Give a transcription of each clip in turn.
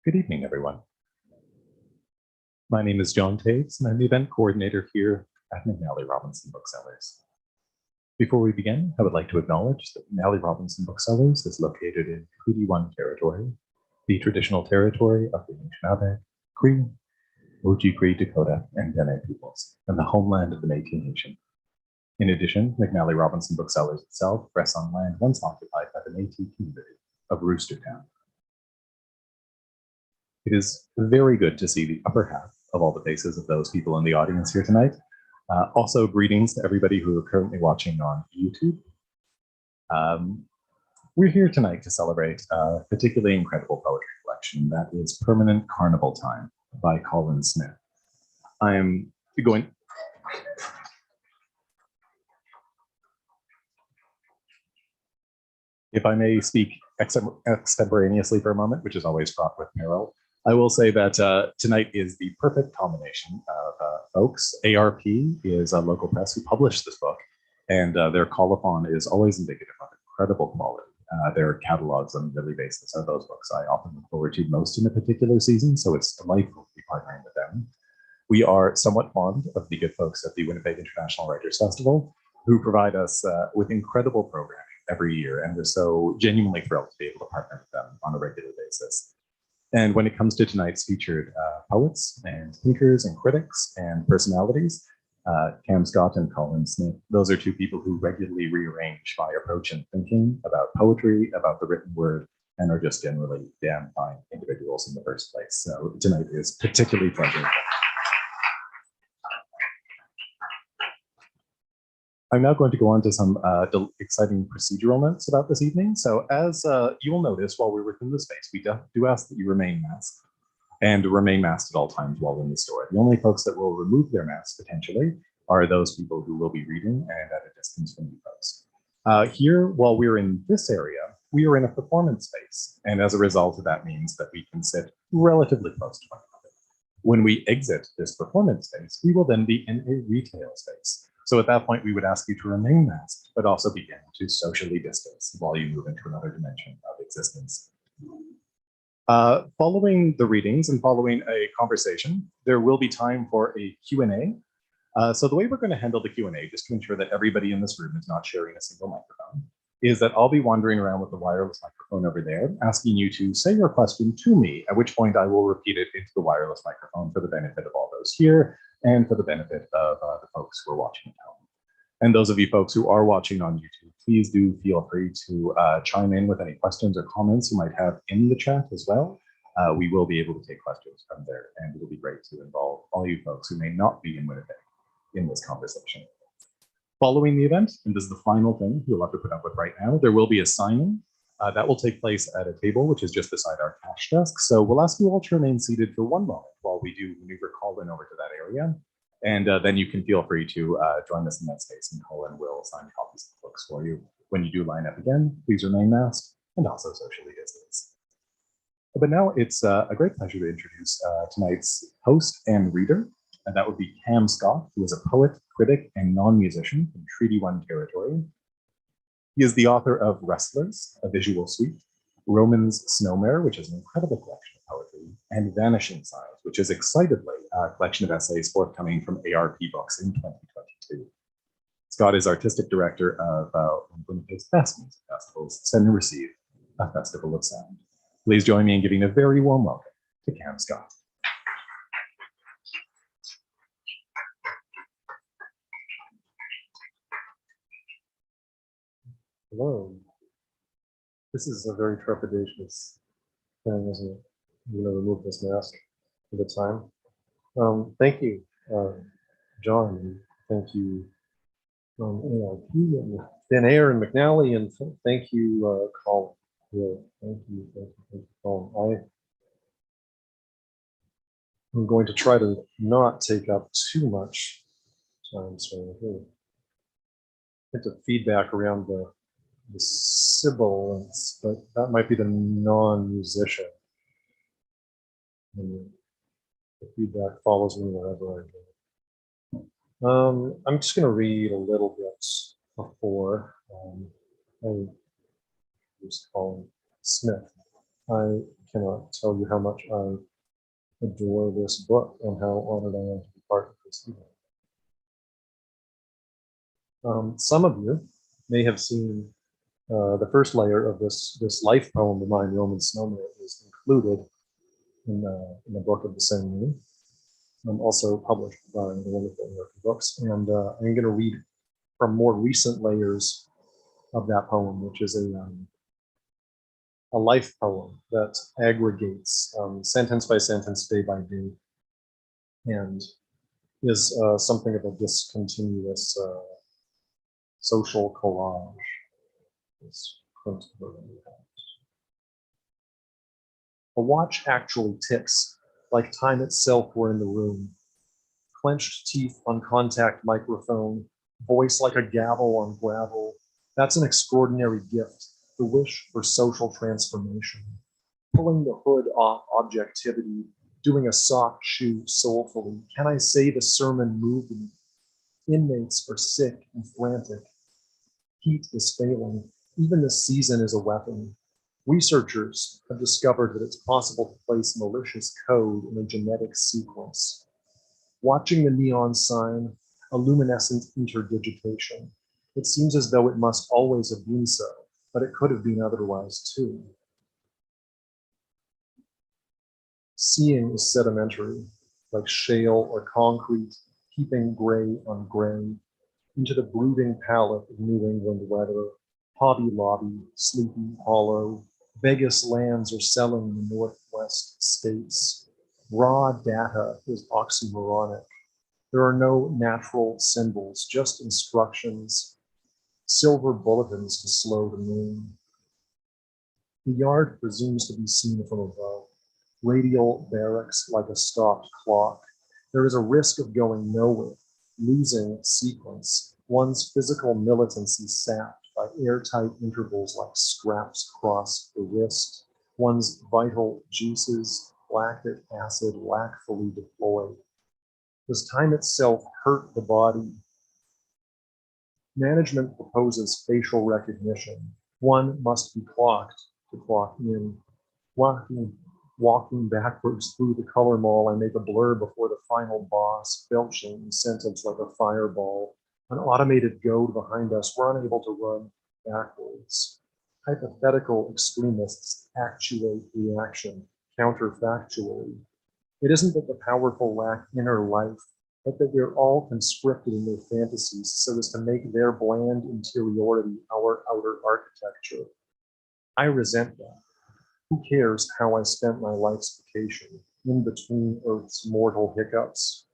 Good evening, everyone. My name is John Taves, and I'm the event coordinator here at McNally Robinson Booksellers. Before we begin, I would like to acknowledge that McNally Robinson Booksellers is located in Treaty 1 territory, the traditional territory of the Anishinaabe, Cree, Ojibwe, Dakota, and Dene peoples, and the homeland of the Métis Nation. In addition, McNally Robinson Booksellers itself rests on land once occupied by the Métis community of Roostertown. It is very good to see the upper half of all the faces of those people in the audience here tonight. Also, greetings to everybody who are currently watching on YouTube. We're here tonight to celebrate a particularly incredible poetry collection that is Permanent Carnival Time by Colin Smith. I am going... If I may speak extemporaneously for a moment, which is always fraught with peril, I will say that tonight is the perfect combination of folks. ARP is a local press who published this book, and their call-upon is always indicative of incredible quality. Their catalogs on a yearly basis are those books I often look forward to most in a particular season, so it's delightful to be partnering with them. We are somewhat fond of the good folks at the Winnipeg International Writers Festival, who provide us with incredible programming every year, and we're so genuinely thrilled to be able to partner with them on a regular basis. And when it comes to tonight's featured poets and thinkers and critics and personalities, Cam Scott and Colin Smith, those are two people who regularly rearrange my approach and thinking about poetry, about the written word, and are just generally damn fine individuals in the first place. So tonight is particularly pleasurable. I'm now going to go on to some exciting procedural notes about this evening. So as you will notice while we're within the space, we do ask that you remain masked and remain masked at all times while in the store. The only folks that will remove their masks potentially are those people who will be reading and at a distance from you folks. Here, while we're in this area, we are in a performance space. And as a result of that means that we can sit relatively close to one another. When we exit this performance space, we will then be in a retail space. So at that point, we would ask you to remain masked, but also begin to socially distance while you move into another dimension of existence. Following the readings and following a conversation, there will be time for a Q&A. So the way we're going to handle the Q&A, just to ensure that everybody in this room is not sharing a single microphone, is that I'll be wandering around with the wireless microphone over there, asking you to say your question to me, at which point I will repeat it into the wireless microphone for the benefit of all those here, and for the benefit of the folks who are watching at home. And those of you folks who are watching on YouTube, please do feel free to chime in with any questions or comments you might have in the chat as well. We will be able to take questions from there, and it'll be great to involve all you folks who may not be in Winnipeg in this conversation. Following the event, and this is the final thing you'll have to put up with right now, there will be a signing. That will take place at a table, which is just beside our cash desk. So we'll ask you all to remain seated for one moment while we do maneuver Colin over to that area. And then you can feel free to join us in that space, and Colin will sign copies of books for you. When you do line up again, please remain masked and also socially distance. But now it's a great pleasure to introduce tonight's host and reader, and that would be Cam Scott, who is a poet, critic, and non-musician from Treaty 1 territory. He is the author of Wrestlers, a visual suite, Roman's Snowmare, which is an incredible collection of poetry, and Vanishing Signs, which is excitedly a collection of essays forthcoming from ARP Books in 2022. Scott is artistic director of one of his best music festivals, Send and Receive, a festival of sound. Please join me in giving a very warm welcome to Cam Scott. Hello. This is a very trepidatious thing, isn't it? I'm going to remove this mask for the time. Thank you, John. And thank you, ARP and Dan Ayer and McNally, and thank you, Colin. Yeah, thank you, Colin. I'm going to try to not take up too much time, so I get the feedback around the sibilance, but that might be the non-musician. And the feedback follows me wherever I go. I'm just going to read a little bit before I introduce Colin Smith. I cannot tell you how much I adore this book and how honored I am to be part of this evening. Some of you may have seen the first layer of this life poem of mine, Roman Snowman, is included in the book of the same name, also published by the wonderful ARP Books. And I'm going to read from more recent layers of that poem, which is a life poem that aggregates sentence by sentence, day by day, and is something of a discontinuous social collage. A watch actually ticks, like time itself were in the room. Clenched teeth on contact microphone, voice like a gavel on gravel. That's an extraordinary gift, the wish for social transformation. Pulling the hood off objectivity, doing a soft shoe soulfully. Can I say the sermon moved me? Inmates are sick and frantic. Heat is failing. Even the season is a weapon. Researchers have discovered that it's possible to place malicious code in a genetic sequence. Watching the neon sign, a luminescent interdigitation. It seems as though it must always have been so, but it could have been otherwise too. Seeing is sedimentary, like shale or concrete, heaping gray on gray, into the brooding palette of New England weather. Hobby Lobby, Sleepy Hollow, Vegas lands are selling in the Northwest states. Raw data is oxymoronic. There are no natural symbols, just instructions, silver bulletins to slow the moon. The yard presumes to be seen from above. Radial barracks like a stopped clock. There is a risk of going nowhere, losing sequence, one's physical militancy sapped by airtight intervals like straps across the wrist, one's vital juices, lactic acid lackfully deployed. Does time itself hurt the body? Management proposes facial recognition. One must be clocked to clock in. Walking backwards through the color mall, I make a blur before the final boss, belching sentence like a fireball. An automated goad behind us, we're unable to run backwards. Hypothetical extremists actuate reaction counterfactually. It isn't that the powerful lack inner life, but that we're all conscripted in their fantasies so as to make their bland interiority our outer architecture. I resent that. Who cares how I spent my life's vacation in between Earth's mortal hiccups?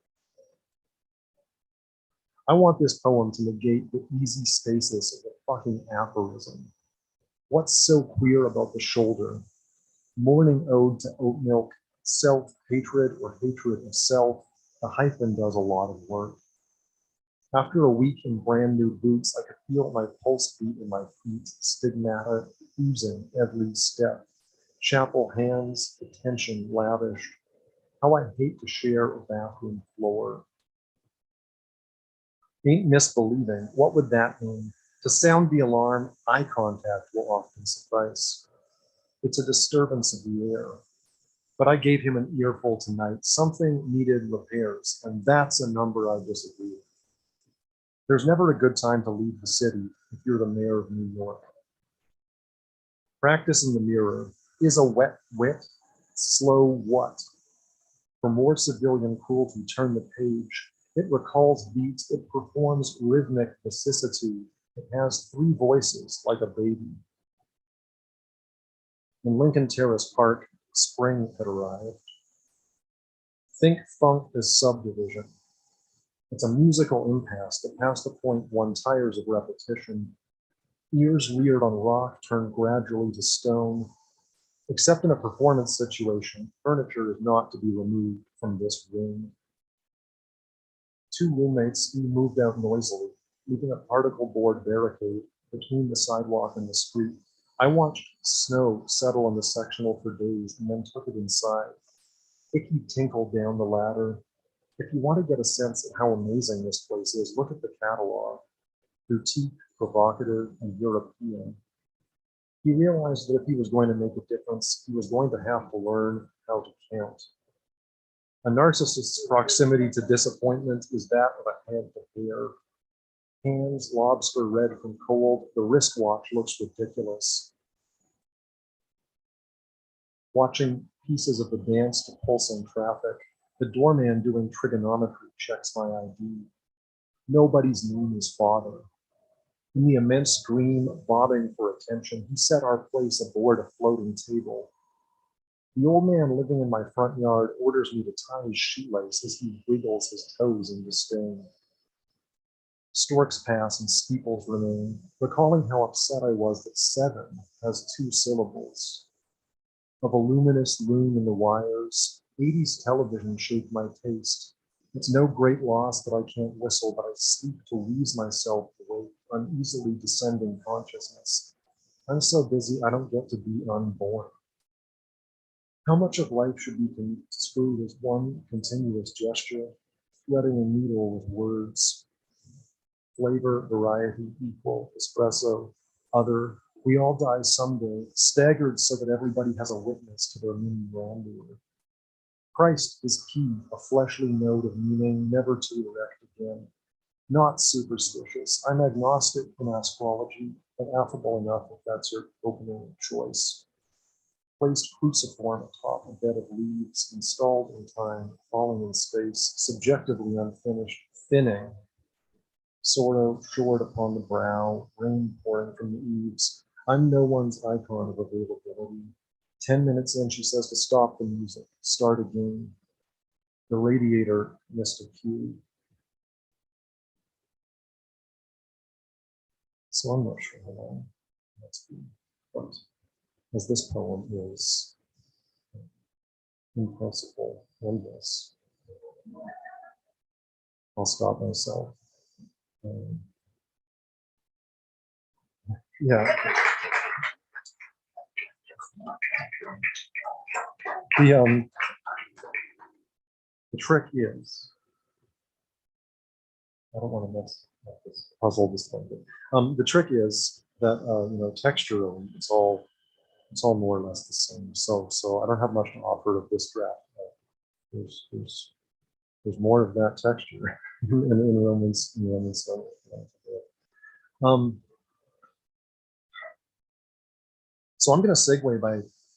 I want this poem to negate the easy stasis of the fucking aphorism. What's so queer about the shoulder? Morning ode to oat milk, self-hatred or hatred of self, the hyphen does a lot of work. After a week in brand new boots, I could feel my pulse beat in my feet, stigmata oozing every step. Chapel hands, attention lavished. How I hate to share a bathroom floor. Ain't misbelieving, what would that mean? To sound the alarm, eye contact will often suffice. It's a disturbance of the air. But I gave him an earful tonight. Something needed repairs, and that's a number I disagree with. There's never a good time to leave the city if you're the mayor of New York. Practice in the mirror. Is a wet wit, slow what? For more civilian cruelty, turn the page. It recalls beats, it performs rhythmic vicissitude. It has three voices like a baby. In Lincoln Terrace Park, spring had arrived. Think funk as subdivision. It's a musical impasse that past the point one tires of repetition. Ears reared on rock turn gradually to stone. Except in a performance situation, furniture is not to be removed from this room. Two roommates moved out noisily, leaving a particle board barricade between the sidewalk and the street. I watched snow settle on the sectional for days and then took it inside. Icky tinkled down the ladder. If you want to get a sense of how amazing this place is, look at the catalog. Boutique, provocative, and European. He realized that if he was going to make a difference, he was going to have to learn how to count. A narcissist's proximity to disappointment is that of a head of hair. Hands lobster red from cold, the wristwatch looks ridiculous. Watching pieces of the dance to pulsing traffic, the doorman doing trigonometry checks my ID. Nobody's name is father. In the immense dream bobbing for attention, he set our place aboard a floating table. The old man living in my front yard orders me to tie his shoelace as he wiggles his toes in disdain. Storks pass and steeples remain, recalling how upset I was that 7 has 2 syllables. A voluminous loom in the wires, 80s television shaped my taste. It's no great loss that I can't whistle, but I sleep to wheeze myself awake, uneasily descending consciousness. I'm so busy I don't get to be unborn. How much of life should be construed as one continuous gesture, threading a needle with words? Flavor, variety, equal, espresso, other. We all die someday, staggered so that everybody has a witness to their mini grandeur. Christ is key, a fleshly note of meaning, never to erect again. Not superstitious. I'm agnostic in astrology, but affable enough if that's your opening choice. Placed cruciform atop a bed of leaves, installed in time, falling in space, subjectively unfinished, thinning. Sorrow short upon the brow, rain pouring from the eaves. I'm no one's icon of availability. 10 minutes in, she says to stop the music, start again. The radiator missed a cue. So I'm not sure how long that's been, but as this poem is in principle endless, I'll stop myself. Yeah. The trick is, I don't want to mess up this puzzle this thing, but the trick is that texturally it's all more or less the same. So I don't have much to offer of this draft. There's more of that texture in Romans. So I'm going to segue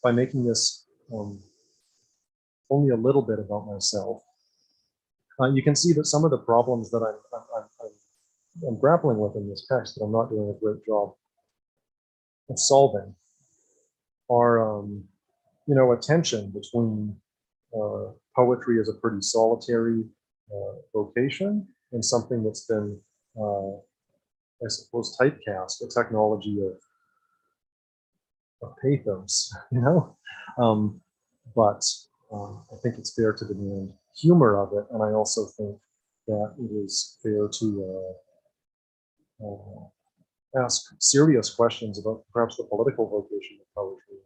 by making this only a little bit about myself. You can see that some of the problems that I'm grappling with in this text that I'm not doing a great job of solving are, a tension between poetry as a pretty solitary vocation and something that's been, I suppose, typecast, a technology of pathos, but I think it's fair to demand humor of it, and I also think that it is fair to ask serious questions about perhaps the political vocation of poetry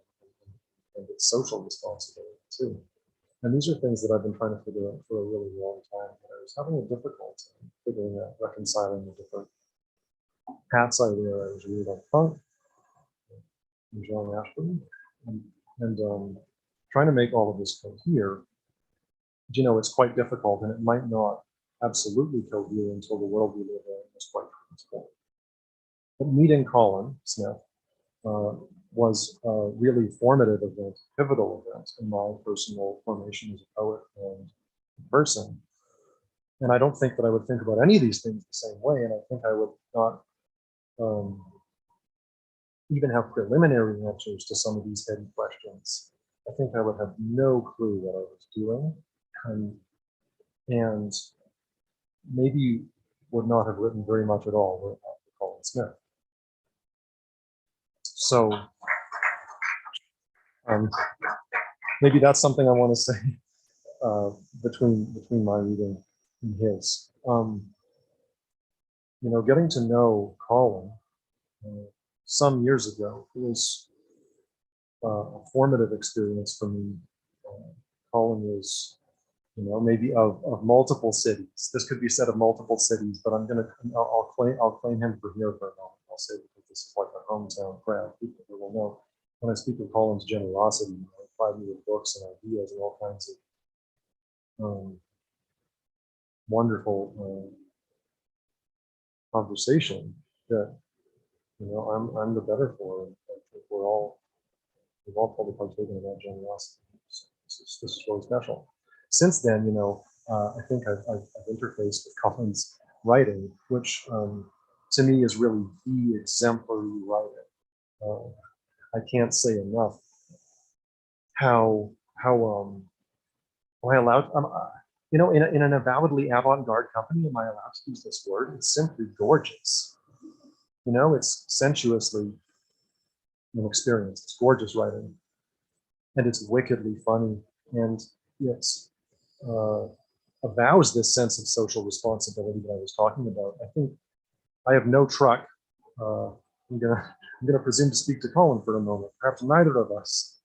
and its social responsibility too. And these are things that I've been trying to figure out for a really long time. And I was having a difficult time figuring out, reconciling the different hats I wear. I was really like punk, and John Ashburn, and trying to make all of this cohere. It's quite difficult, and it might not absolutely cohere until the world we live in is quite transformed. But meeting Colin Smith was a really formative event, pivotal event in my personal formation as a poet and person. And I don't think that I would think about any of these things the same way, and I think I would not even have preliminary answers to some of these heady questions. I think I would have no clue what I was doing, and maybe would not have written very much at all were it not for Colin Smith. So maybe that's something I want to say between my reading and his. Getting to know Colin some years ago was a formative experience for me. Colin was, maybe of multiple cities. This could be said of multiple cities, but I'll claim him for here for a moment. I'll say because this is like a hometown crowd. People who people know, when I speak of Colin's generosity, you know, provide me with books and ideas and all kinds of wonderful conversation that, you know, I'm the better for. And I think we've all probably partaken of that generosity. So this is really special. Since then, you know, I think I've interfaced with Colin's writing, which to me is really the exemplary writer. I can't say enough how am I allowed, you know, in an avowedly avant-garde company, am I allowed to use this word? It's simply gorgeous. You know, it's sensuously an experience. It's gorgeous writing, and it's wickedly funny, and it's avows this sense of social responsibility that I was talking about. I think I have no truck. I'm gonna presume to speak to Colin for a moment. Perhaps neither of us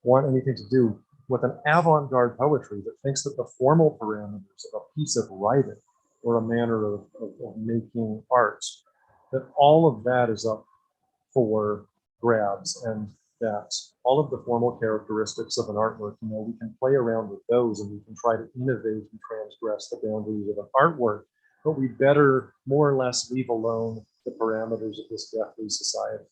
want anything to do with an avant-garde poetry that thinks that the formal parameters of a piece of writing or a manner of making art, that all of that is up for grabs, and that all of the formal characteristics of an artwork, you know, we can play around with those and we can try to innovate and transgress the boundaries of an artwork, but we better more or less leave alone the parameters of this deathly society.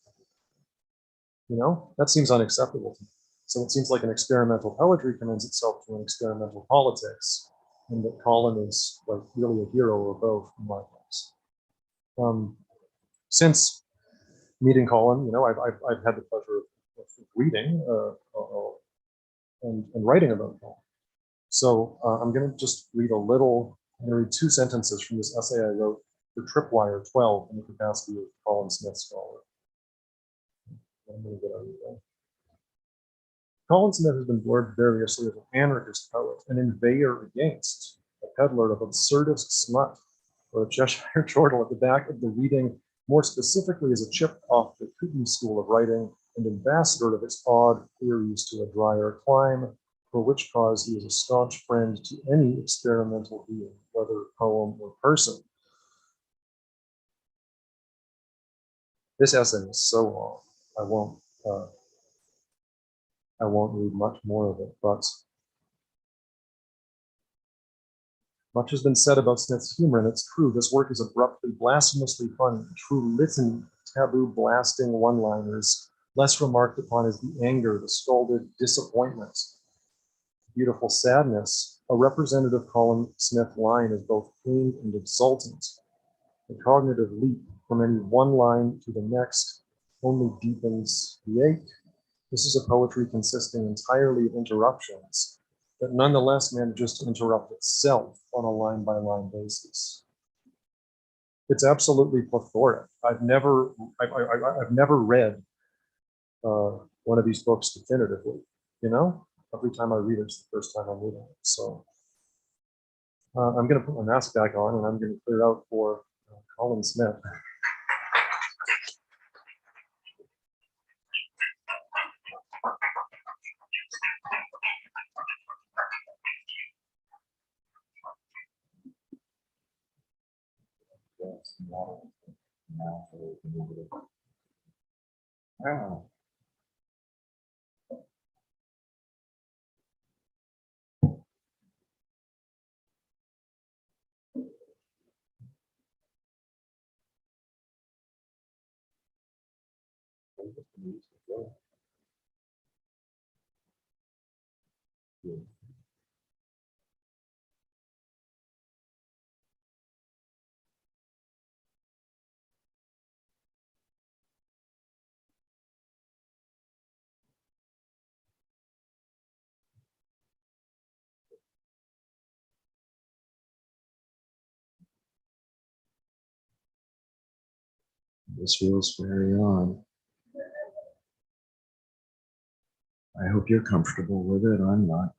You know, that seems unacceptable to me. So it seems like an experimental poetry commends itself to an experimental politics, and that Colin is like really a hero of both in my books. Since meeting Colin, you know, I've had the pleasure of reading and writing about Colin. So I'm going to just read I'm going to read 2 sentences from this essay I wrote for Tripwire 12 in the capacity of Colin Smith scholar. I'm going to get out of there. Colin Smith has been blurbed variously as an anarchist poet, an inveigher against, a peddler of absurdist smut, or a Cheshire chortle at the back of the reading, more specifically as a chip off the Kootenay School of Writing and ambassador of its odd theories to a drier clime, for which cause he is a staunch friend to any experimental being, whether poem or person. This essay is so long, I won't read much more of it, but much has been said about Smith's humor, and it's true. This work is abruptly, blasphemously funny, a true litany of taboo blasting one-liners, less remarked upon as the anger, the scalded disappointment, beautiful sadness. A representative Colin Smith line is both pained and exultant. The cognitive leap from any one line to the next only deepens the ache. This is a poetry consisting entirely of interruptions that nonetheless manages to interrupt itself on a line-by-line basis. It's absolutely plethoric. I've never read one of these books definitively. You know, every time I read it, it's the first time I'm reading it. So I'm going to put my mask back on, and I'm going to clear out for Colin Smith. Wow. This feels very on. I hope you're comfortable with it. I'm not.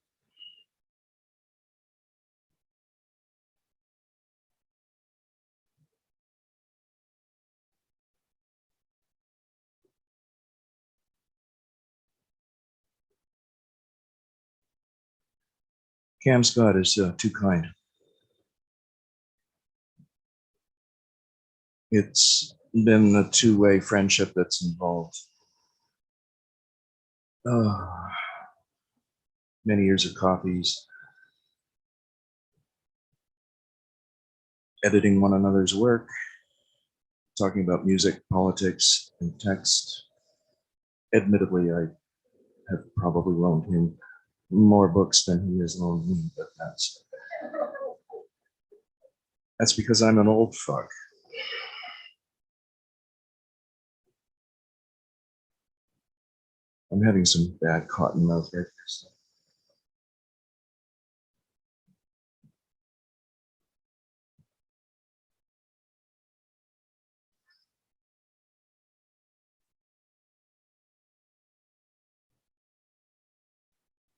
Cam Scott is too kind. It's been a two-way friendship that's involved. Many years of copies, editing one another's work, talking about music, politics, and text. Admittedly, I have probably loaned him more books than he has loaned me, but that's because I'm an old fuck. I'm having some bad cotton mouth right here. So.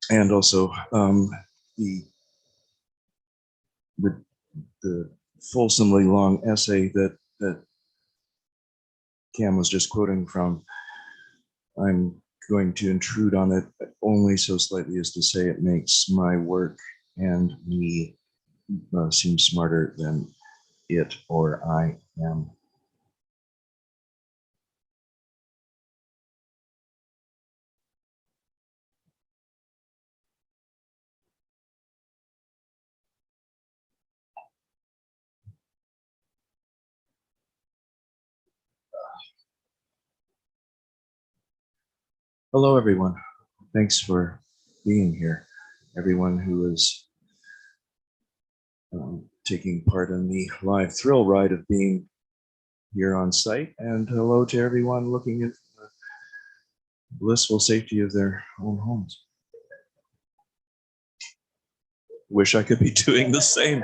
And also the, the the fulsomely long essay that Cam was just quoting from. I'm going to intrude on it only so slightly as to say it makes my work and me seem smarter than it or I am. Hello, everyone. Thanks for being here. Everyone who is taking part in the live thrill ride of being here on site, and hello to everyone looking at the blissful safety of their own homes. Wish I could be doing the same.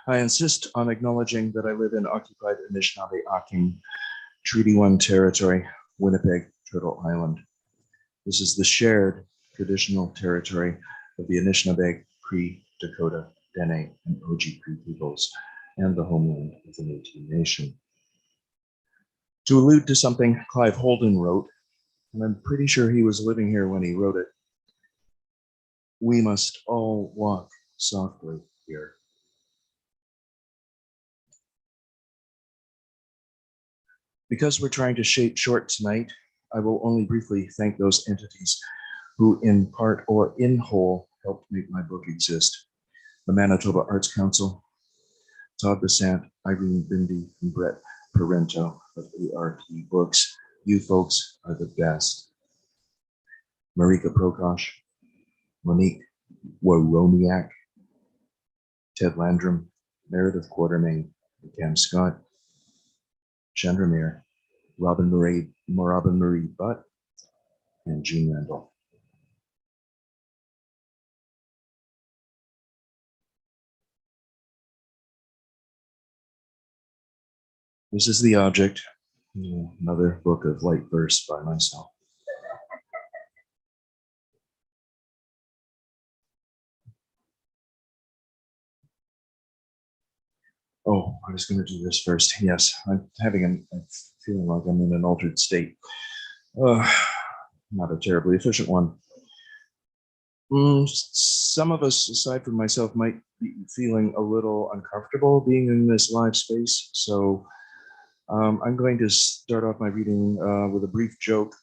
I insist on acknowledging that I live in occupied Anishinaabe Akiing, Treaty 1 territory, Winnipeg, Turtle Island. This is the shared traditional territory of the Anishinaabe, Cree, Dakota, Dene, and Oji Cree peoples, and the homeland of the Métis Nation. To allude to something Clive Holden wrote, and I'm pretty sure he was living here when he wrote it, we must all walk softly here. Because we're trying to shape short tonight, I will only briefly thank those entities who in part or in whole helped make my book exist. The Manitoba Arts Council, Todd Besant, Irene Bindi, and Brett Parento of ARP Books. You folks are the best. Marika Prokosh, Monique Woromiak, Ted Landrum, Meredith Quartermain, Cam Scott, Chandra Mir, Robin Marie Butt, and Jean Randall. This is The Object, another book of light verse by myself. Oh, I was going to do this first. Yes, I'm having a feeling like I'm in an altered state. Not a terribly efficient one. Some of us, aside from myself, might be feeling a little uncomfortable being in this live space. So I'm going to start off my reading with a brief joke,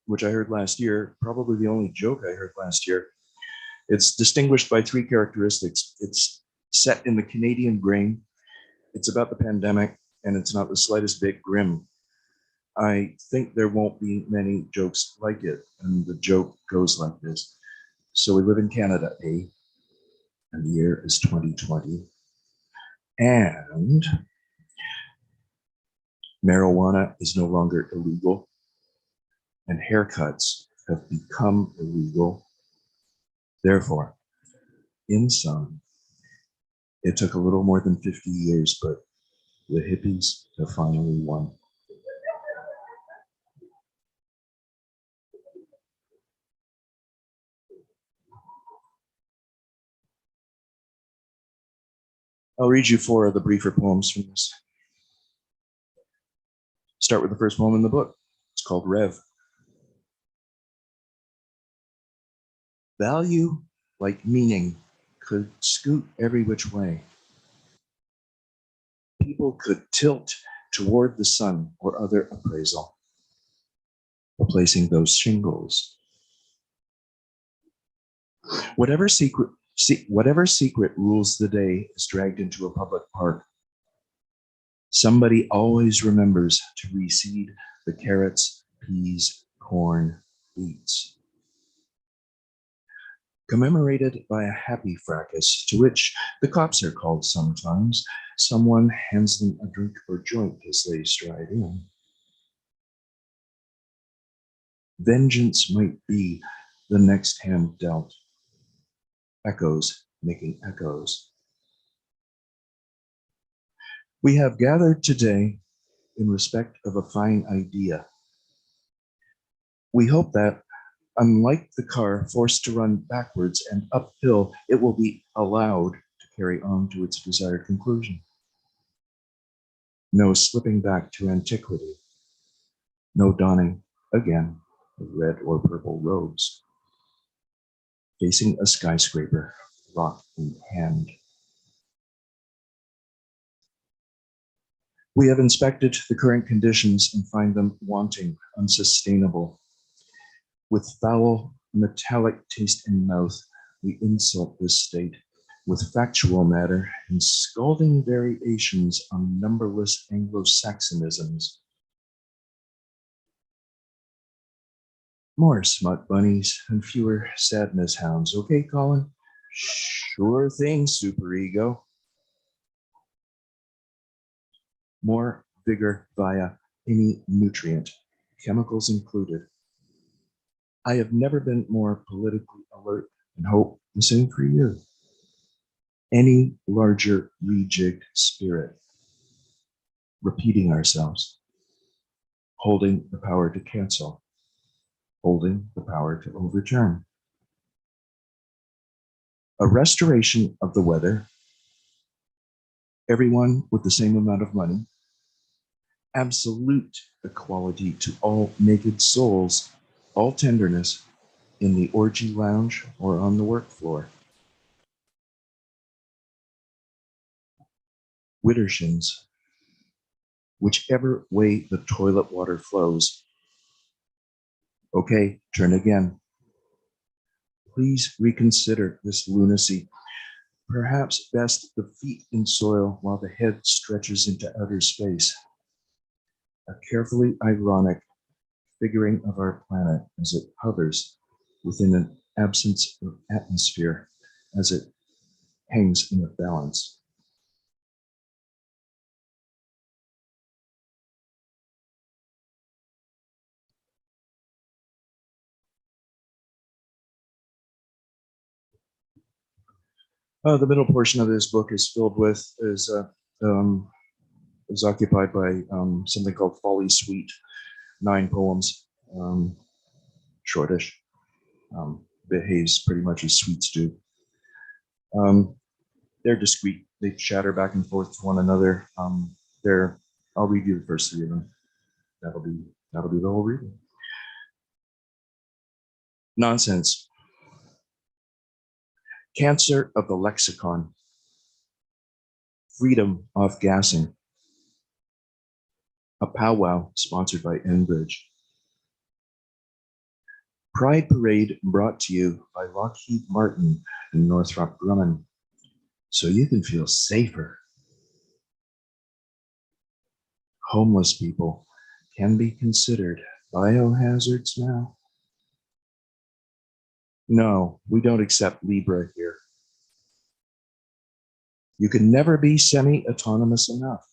which I heard last year, probably the only joke I heard last year. It's distinguished by three characteristics. It's set in the Canadian grain, it's about the pandemic, and it's not the slightest bit grim. I think there won't be many jokes like it, and the joke goes like this. So we live in Canada, eh? And the year is 2020. And marijuana is no longer illegal, and haircuts have become illegal. Therefore, in sum, it took a little more than 50 years, but the hippies have finally won. I'll read you four of the briefer poems from this. Start with the first poem in the book. It's called Rev. Value, like meaning, could scoot every which way. people could tilt toward the sun or other appraisal, replacing those shingles. Whatever secret rules the day is dragged into a public park. Somebody always remembers to reseed the carrots, peas, corn, beets. Commemorated by a happy fracas, to which the cops are called sometimes, someone hands them a drink or joint as they stride in. Vengeance might be the next hand dealt. Echoes making echoes. We have gathered today in respect of a fine idea. We hope that, unlike the car forced to run backwards and uphill, it will be allowed to carry on to its desired conclusion. No slipping back to antiquity. No donning again of red or purple robes. Facing a skyscraper, rock in hand. We have inspected the current conditions and find them wanting, unsustainable. With foul, metallic taste in mouth, we insult this state with factual matter and scalding variations on numberless Anglo-Saxonisms. More smut bunnies and fewer sadness hounds. Okay, Colin? Sure thing, superego. More vigor via any nutrient, chemicals included. I have never been more politically alert and hope the same for you. Any larger rejigged spirit. Repeating ourselves. Holding the power to cancel. Holding the power to overturn. A restoration of the weather. Everyone with the same amount of money. Absolute equality to all naked souls, all tenderness in the orgy lounge or on the work floor. Widdershins, whichever way the toilet water flows. Okay, turn again. Please reconsider this lunacy. Perhaps best the feet in soil while the head stretches into outer space. A carefully ironic figuring of our planet as it hovers within an absence of atmosphere, as it hangs in a balance. The middle portion of this book is filled with, is occupied by something called Folly Suite, 9 poems, shortish, behaves pretty much as suites do. They're discrete, they chatter back and forth to one another. I'll read you the first 3 of them. That'll be the whole reading. Nonsense. Cancer of the lexicon. Freedom off gassing. A powwow sponsored by Enbridge. Pride Parade brought to you by Lockheed Martin and Northrop Grumman, so you can feel safer. Homeless people can be considered biohazards now. No, we don't accept Libra here. You can never be semi-autonomous enough.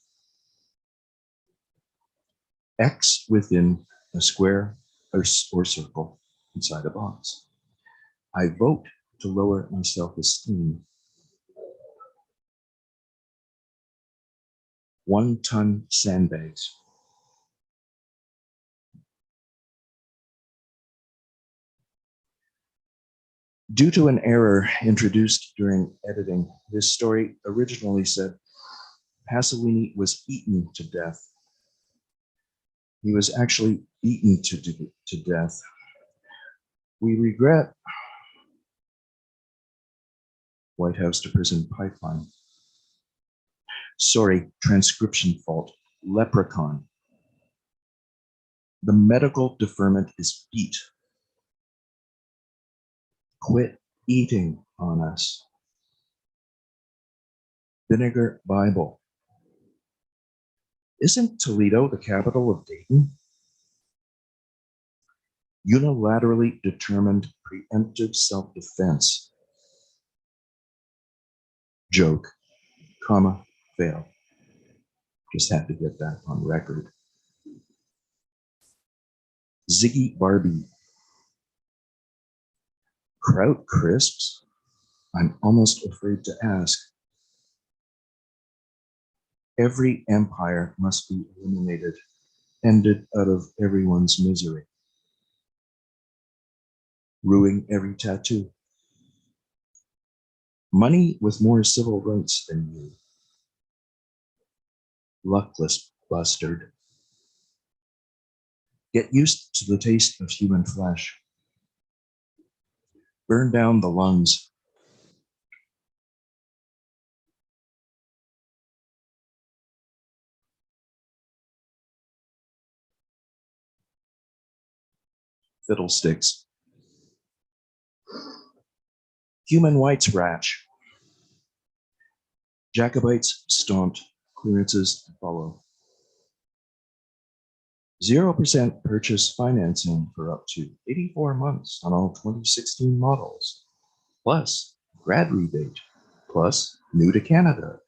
X within a square or circle inside a box. I vote to lower my self-esteem. 1-ton sandbags. Due to an introduced during editing, this story originally said Pasolini was eaten to death. He was actually beaten to death. We regret White House to prison pipeline. Sorry, transcription fault. Leprechaun. The medical deferment is beat. Quit eating on us. Vinegar Bible. Isn't Toledo the capital of Dayton? Unilaterally determined preemptive self-defense. Joke, comma, fail. Just had to get that on record. Ziggy Barbie. Kraut crisps? I'm almost afraid to ask. Every empire must be eliminated, ended out of everyone's misery. Ruining every tattoo. Money with more civil rights than you. Luckless bastard. Get used to the taste of human flesh. Burn down the lungs. Fiddlesticks. Human rights ratch. Jacobites stomped, clearances to follow. 0% purchase financing for up to 84 months on all 2016 models, plus grad rebate, plus new to Canada,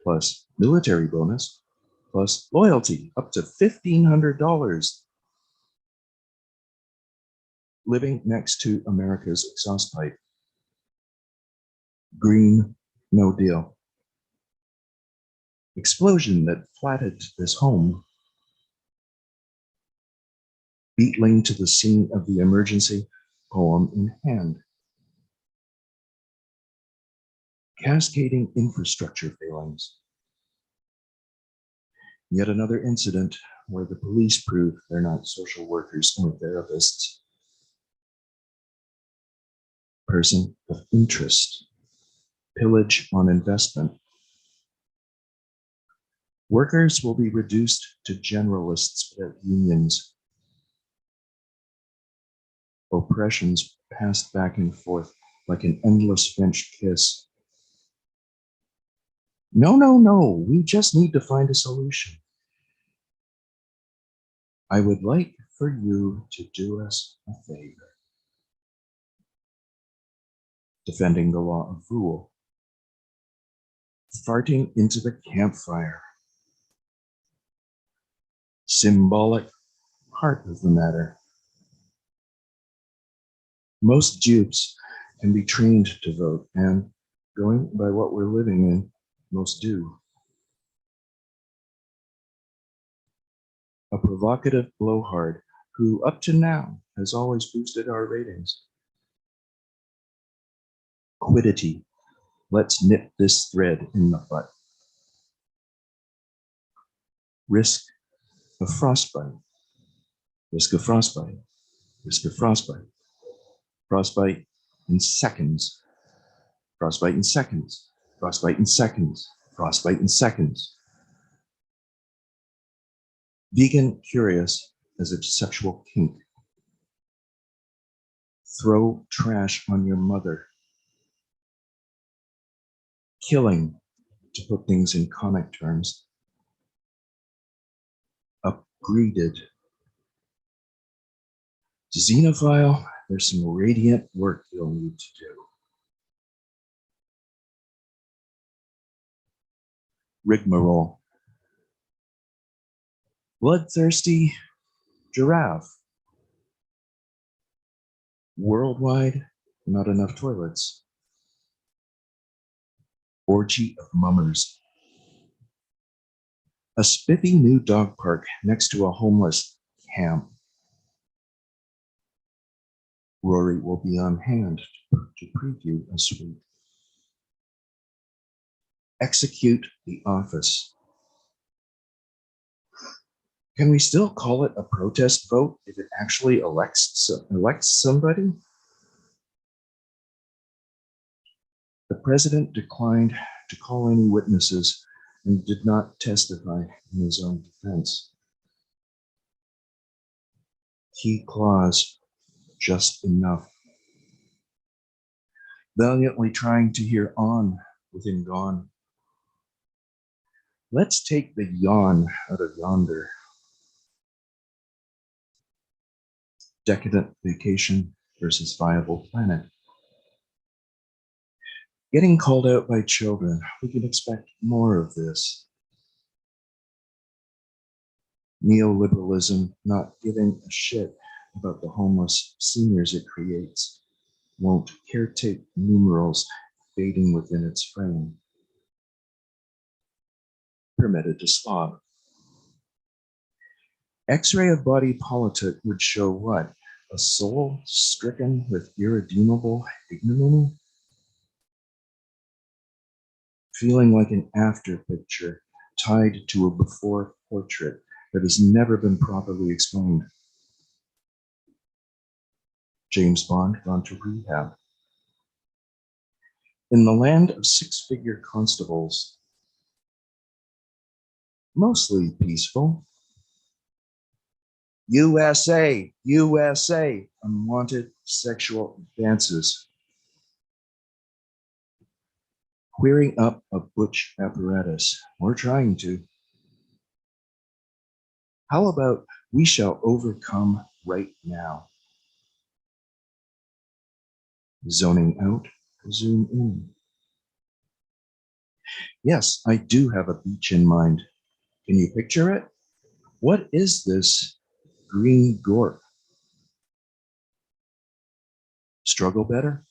plus military bonus, plus loyalty up to $1,500. Living next to America's exhaust pipe. Green, no deal. Explosion that flattened this home. Beetling to the scene of the emergency, poem in hand. Cascading infrastructure failings. Yet another incident where the police prove they're not social workers or therapists. Person of interest. Pillage on investment. Workers will be reduced to generalists without unions. Oppressions passed back and forth like an endless French kiss. No, no, no, we just need to find a solution. I would like for you to do us a favor. Defending the law of rule. Farting into the campfire. Symbolic heart of the matter. Most dupes can be trained to vote, and going by what we're living in, most do. A provocative blowhard who up to now has always boosted our ratings. Quiddity, let's nip this thread in the butt. Risk of frostbite, risk of frostbite, risk of frostbite. Frostbite in seconds, frostbite in seconds, frostbite in seconds, frostbite in seconds. Vegan curious as a sexual kink. Throw trash on your mother. Killing, to put things in comic terms. Upgraded. Xenophile, there's some radiant work you'll need to do. Rigmarole. Bloodthirsty giraffe. Worldwide, not enough toilets. Orgy of mummers. A spiffy new dog park next to a homeless camp. Rory will be on hand to preview a suite. Execute the office. Can we still call it a protest vote if it actually elects somebody? The president declined to call any witnesses and did not testify in his own defense. Key clause, just enough. Valiantly trying to hear on within gone. Let's take the yawn out of yonder. Decadent vacation versus viable planet. Getting called out by children, we can expect more of this. Neoliberalism not giving a shit about the homeless seniors it creates, won't caretake numerals fading within its frame. Permitted to slob. X-ray of body politic would show what? A soul stricken with irredeemable ignominy? Feeling like an after picture tied to a before portrait that has never been properly explained. James Bond gone to rehab. In the land of six-figure constables, mostly peaceful. USA, USA, unwanted sexual advances. Queering up a butch apparatus. We're trying to. How about we shall overcome right now? Zoning out, zoom in. Yes, I do have a beach in mind. Can you picture it? What is this green gorp? Struggle better?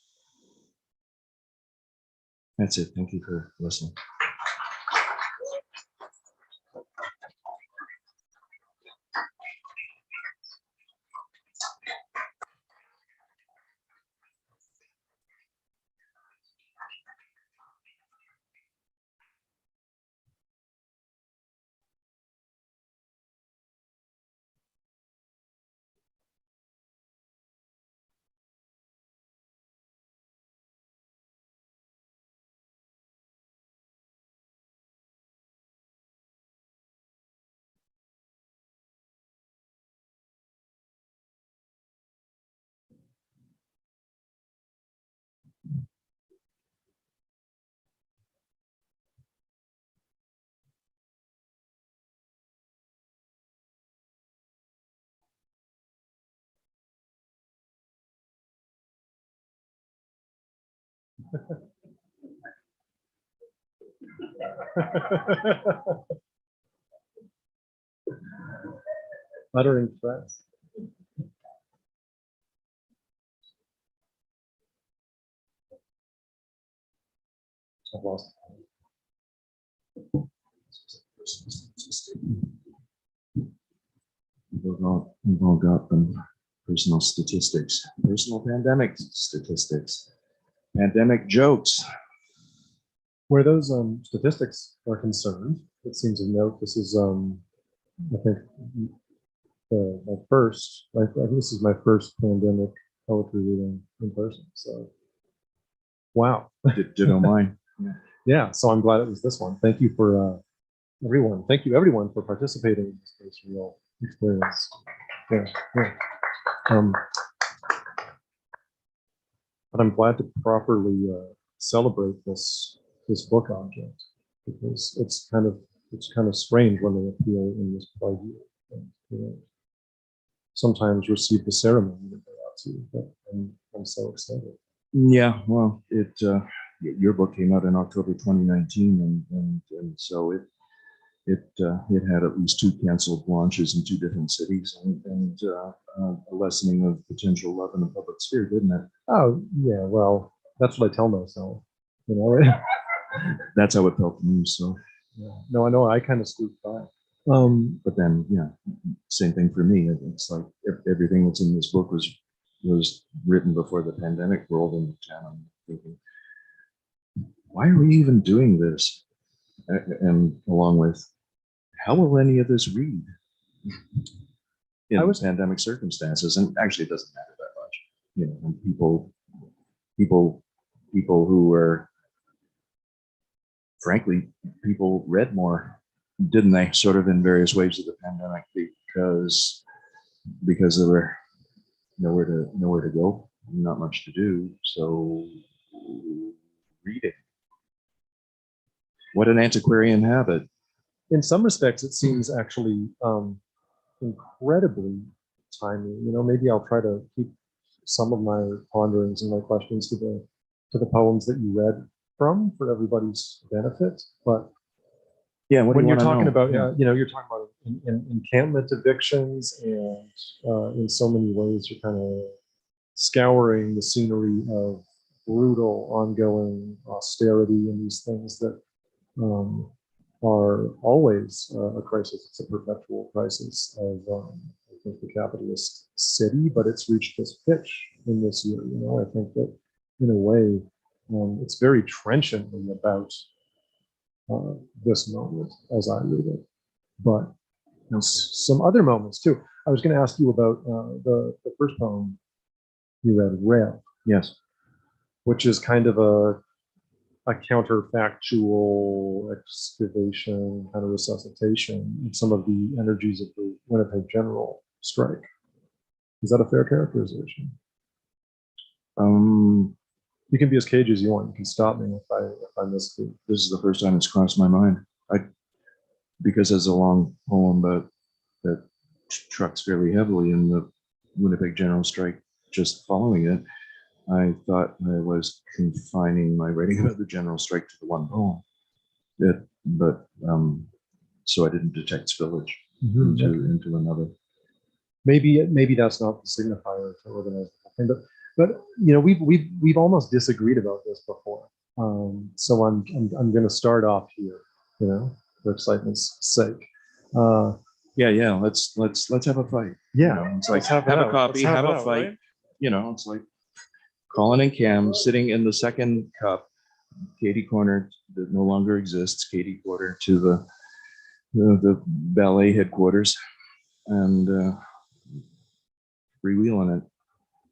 That's it. Thank you for listening. Uttering threats. I've lost. We've all got them. Personal statistics, personal pandemic statistics, pandemic jokes. Where those statistics are concerned, it seems of note, this is, I think, my first, I think this is my first pandemic poetry reading in person. So, wow. Ditto mine. Yeah, so I'm glad it was this one. Thank you for everyone. Thank you everyone for participating in this real experience. Yeah, yeah. But I'm glad to properly celebrate this book object, because it's kind of strange when they appear in this play here. And, you know, sometimes receive the ceremony that they ought to, but I'm so excited. Yeah, well, your book came out in October 2019, and so it had at least 2 canceled launches in 2 different cities, and a lessening of potential love in the public sphere, didn't it? Oh yeah, well, that's what I tell myself, you know. That's how it felt to me. So Yeah. No, I know I kind of squeaked by. but then, yeah, same thing for me. It's like everything that's in this book was written before the pandemic rolled into town. I'm thinking, why are we even doing this? And along with, how will any of this read in pandemic circumstances? And actually, it doesn't matter that much. You know, and people who are frankly, people read more, didn't they? Sort of in various waves of the pandemic because there were nowhere to go, not much to do. So reading. What an antiquarian habit. In some respects, it seems actually incredibly timely. You know, maybe I'll try to keep some of my ponderings and my questions to the poems that you read from for everybody's benefit. But Yeah, when you're talking know? about, you know, you're talking about encampment evictions, and in so many ways, you're kind of scouring the scenery of brutal, ongoing austerity and these things that are always a crisis. It's a perpetual crisis of, I think, the capitalist city, but it's reached this pitch in this year. You know, I think that in a way, it's very trenchantly about this moment as I read it. But some other moments too. I was going to ask you about the first poem you read, Rev. Yes. Which is kind of a counterfactual excavation, kind of resuscitation in some of the energies of the Winnipeg General Strike. Is that a fair characterization? You can be as cagey as you want. You can stop me if I miss it. This is the first time it's crossed my mind. Because it's a long poem that trucks fairly heavily in the Winnipeg General Strike. Just following it, I thought I was confining my writing about the general strike to the one poem. So I didn't detect spillage into another. Maybe that's not the signifier to organize the whole thing, but you know, we've almost disagreed about this before. So I'm going to start off here, you know, for excitement's sake. Yeah. Let's have a fight. Yeah, you know, it's like have a coffee, have a fight. Right? You know, it's like Colin and Cam sitting in the second cup, Katie corner that no longer exists, Katie quarter to the ballet headquarters, and freewheeling it.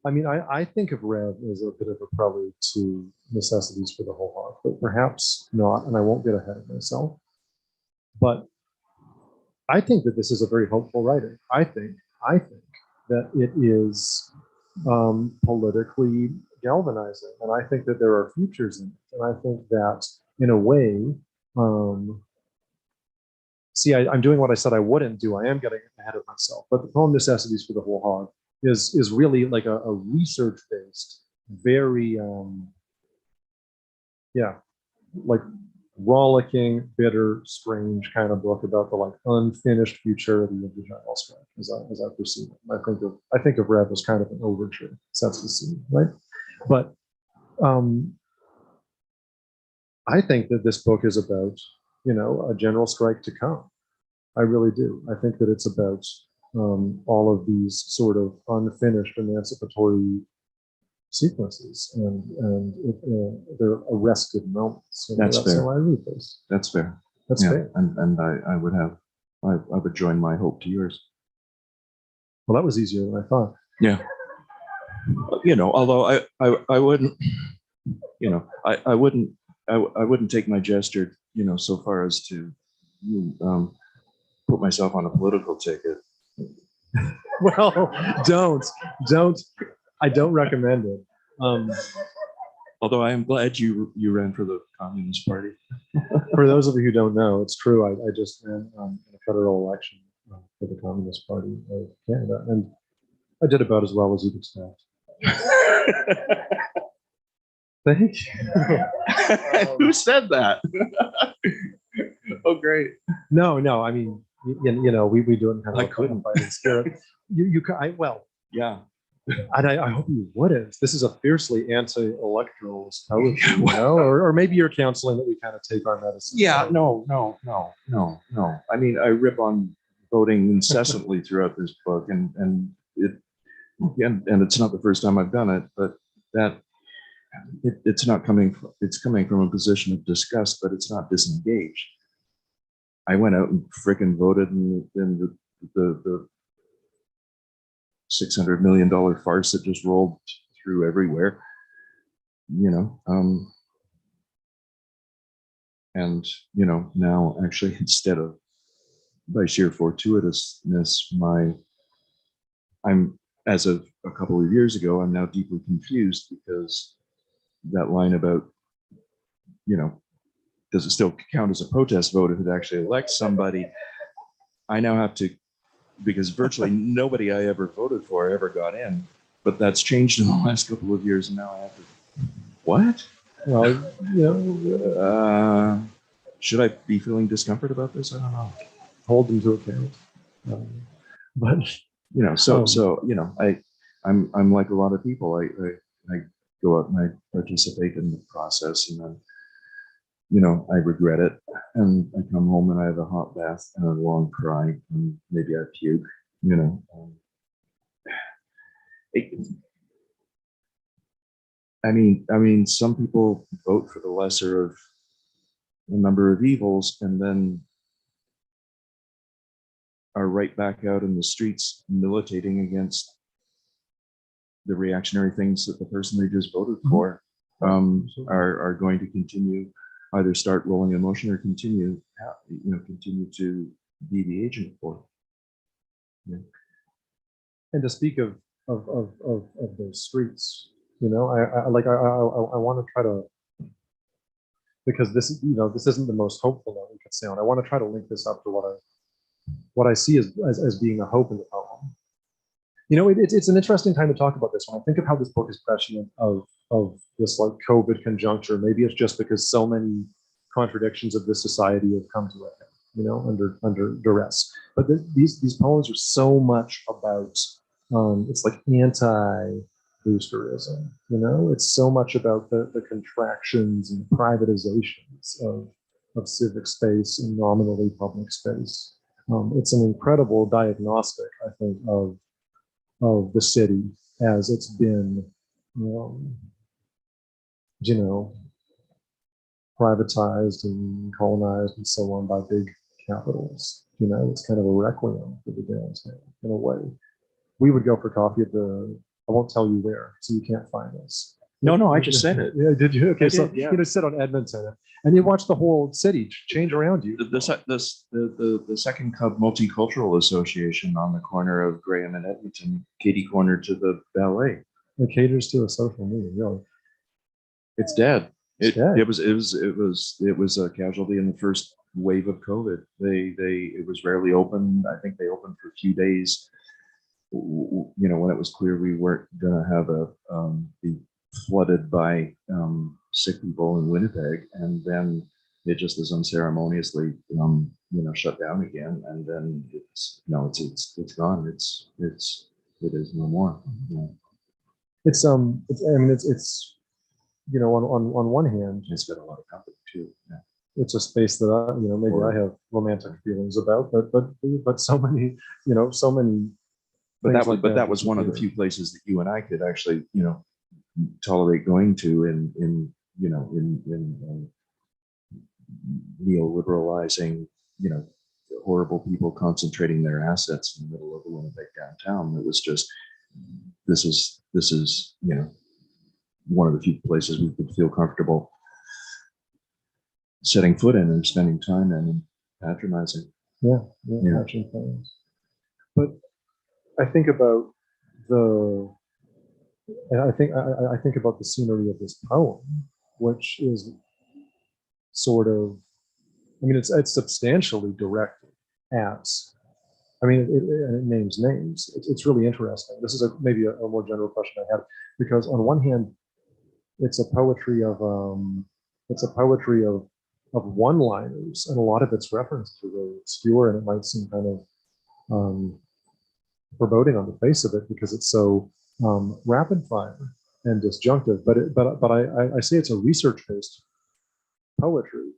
I mean, I think of Rev as a bit of a prelude to Necessities for the Whole Heart, but perhaps not, and I won't get ahead of myself. But I think that this is a very hopeful writer. I think that it is politically galvanizing, and I think that there are futures in it. And I think that, in a way, see, I'm doing what I said I wouldn't do. I am getting ahead of myself. But the poem "Necessities for the Whole Hog" is really like a research-based, very, like rollicking, bitter, strange kind of book about the like unfinished futurity of the general strike, as I perceive it. I think of Rev as kind of an overture, sets the scene, right? But I think that this book is about, you know, a general strike to come. I really do. I think that it's about all of these sort of unfinished emancipatory sequences, and they're arrested moments. You know, That's fair. how I read this. That's fair. That's fair. And I would join my hope to yours. Well, that was easier than I thought. Yeah. You know, although I wouldn't, you know, I wouldn't take my gesture, you know, so far as to put myself on a political ticket. Well, don't. I don't recommend it. Although I am glad you ran for the Communist Party. For those of you who don't know, it's true. I just ran in a federal election for the Communist Party of Canada, and I did about as well as you'd expect. Thank you. Who said that? Oh, great. No. I mean, you know, we do it in kind of I couldn't. fighting spirit. Well, Yeah. and I hope you wouldn't. This is a fiercely anti-electoralist poetry, you know, or maybe you're counseling that we kind of take our medicine. Yeah. No. I mean, I rip on voting incessantly throughout this book, and it's not the first time I've done it, but it's coming from a position of disgust, but it's not disengaged. I went out and frickin' voted in the $600 million farce that just rolled through everywhere, you know, And, now actually instead of by sheer fortuitousness, I'm, as of a couple of years ago, I'm now deeply confused because that line about, does it still count as a protest vote if it actually elects somebody? I now have to, because virtually nobody I ever voted for ever got in, but that's changed in the last couple of years, and now I have to, what? Well, Should I be feeling discomfort about this? I don't know. hold them to account. But I'm like a lot of people. I go out and I participate in the process, and then I regret it, and I come home and I have a hot bath and a long cry, and maybe I puke. I mean, some people vote for the lesser of a number of evils, and then are right back out in the streets militating against the reactionary things that the person they just voted for are going to continue, either start rolling in motion or continue to be the agent for. Yeah. And to speak of those streets, I want to try to, because this isn't the most hopeful that we could sound. I want to try to link this up to what I see as being a hope in the poem. It's an interesting time to talk about this. When I think of how this book is prescient of this like COVID conjuncture, maybe it's just because so many contradictions of this society have come to it, under duress. But these poems are so much about it's like anti-boosterism. It's so much about the contractions and privatizations of civic space and nominally public space. It's an incredible diagnostic, I think, of the city as it's been, privatized and colonized and so on by big capitals. It's kind of a requiem for the downtown in a way. We would go for coffee at I won't tell you where, so you can't find us. No, I just said it. Yeah, did you? Okay, so yeah. Sit on Edmonton, and you watch the whole city change around you. The Second Cub Multicultural Association on the corner of Graham and Edmonton, Katie corner to the ballet. It caters to a social need, really. It's dead. It's dead. It was a casualty in the first wave of COVID. It was rarely open. I think they opened for a few days. When it was clear we weren't going to have be flooded by sick people in Winnipeg, and then it just as unceremoniously shut down again, and then it's gone. It is no more. Yeah. It's on one hand, It's got a lot of company too. Yeah. it's a space that maybe I have romantic feelings about, but so many. But that was one of the few places that you and I could actually tolerate going to in neoliberalizing, horrible people concentrating their assets in the middle of the Winnipeg downtown. It was just, this is one of the few places we could feel comfortable setting foot in and spending time in and patronizing. Yeah. Matching things. But I think about I think about the scenery of this poem, which is sort of, it's substantially directed at, it names names. It's really interesting. This is maybe a more general question I had, because on one hand, it's a poetry of one-liners, and a lot of its references are really obscure, and it might seem kind of foreboding on the face of it because it's so rapid fire and disjunctive. But I say it's a research-based poetry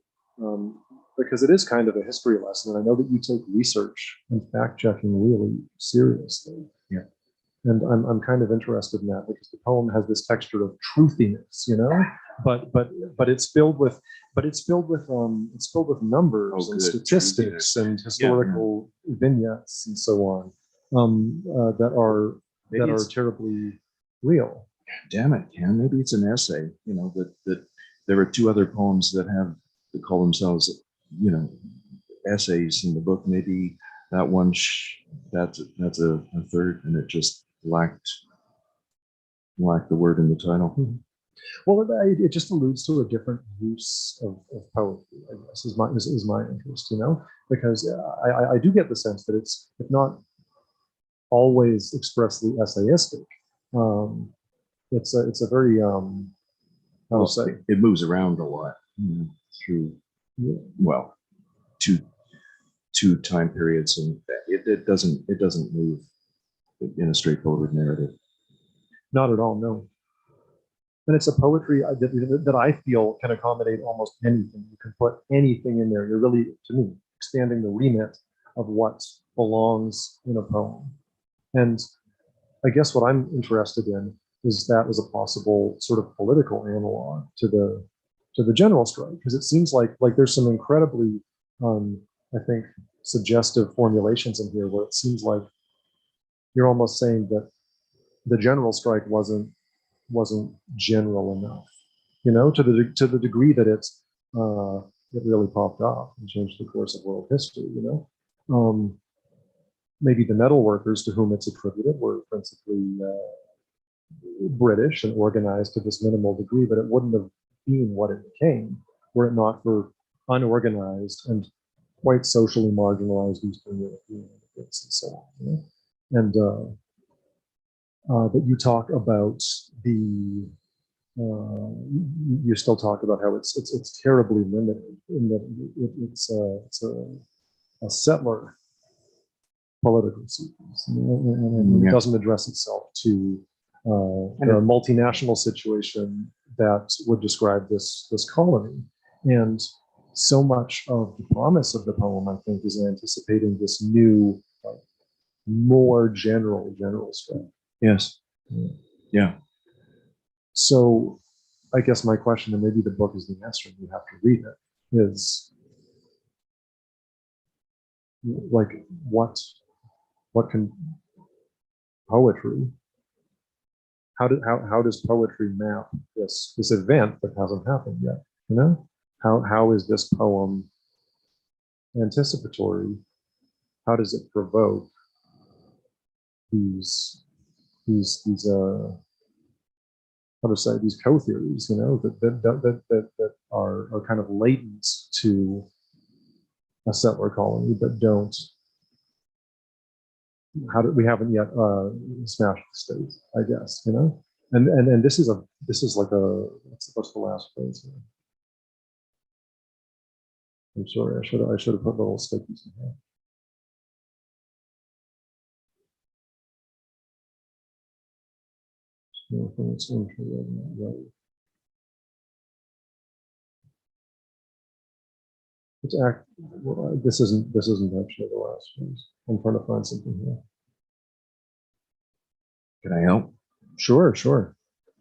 because it is kind of a history lesson, and I know that you take research and fact-checking really seriously. Yeah. And I'm kind of interested in that because the poem has this texture of truthiness, but it's filled with numbers and statistics and historical vignettes and so on that are terribly real. Damn it, Ken. Maybe it's an essay. That there are two other poems that have call themselves, essays in the book. Maybe that one, that's a third, and it just lacked the word in the title. Mhm. Well, it just alludes to a different use of poetry, I guess, is my interest, because I do get the sense that it's, if not always expressly essayistic, it's a very, how to say, It moves around a lot through, well, two time periods, and it doesn't move in a straightforward narrative. not at all, no. And it's a poetry that I feel can accommodate almost anything. You can put anything in there. You're really, to me, expanding the remit of what belongs in a poem. And I guess what I'm interested in is that as a possible sort of political analog to the general strike, because it seems like there's some incredibly, I think, suggestive formulations in here where it seems like you're almost saying that the general strike wasn't general enough, to the degree that it really popped off and changed the course of world history. Maybe the metal workers to whom it's attributed were principally British and organized to this minimal degree, but it wouldn't have been what it became were it not for unorganized and quite socially marginalized Eastern European immigrants and so on. And but you talk about the you still talk about how it's terribly limited in that it's a settler political sequence, and it doesn't address itself to the multinational situation that would describe this colony. And so much of the promise of the poem, I think, is anticipating this new, more general strength. Yes. Yeah. So I guess my question, and maybe the book is the answer, and you have to read it, is like what can poetry, how does poetry map this event that hasn't happened yet? How is this poem anticipatory? How does it provoke these how to say, these co-theories, that are kind of latent to a settler colony, but don't. We haven't yet smashed the state, I guess, and this is like what's the last phrase here? I'm sorry, I should have put little stickies in here. This isn't actually the last phrase. I'm trying to find something here. Can I help? Sure. If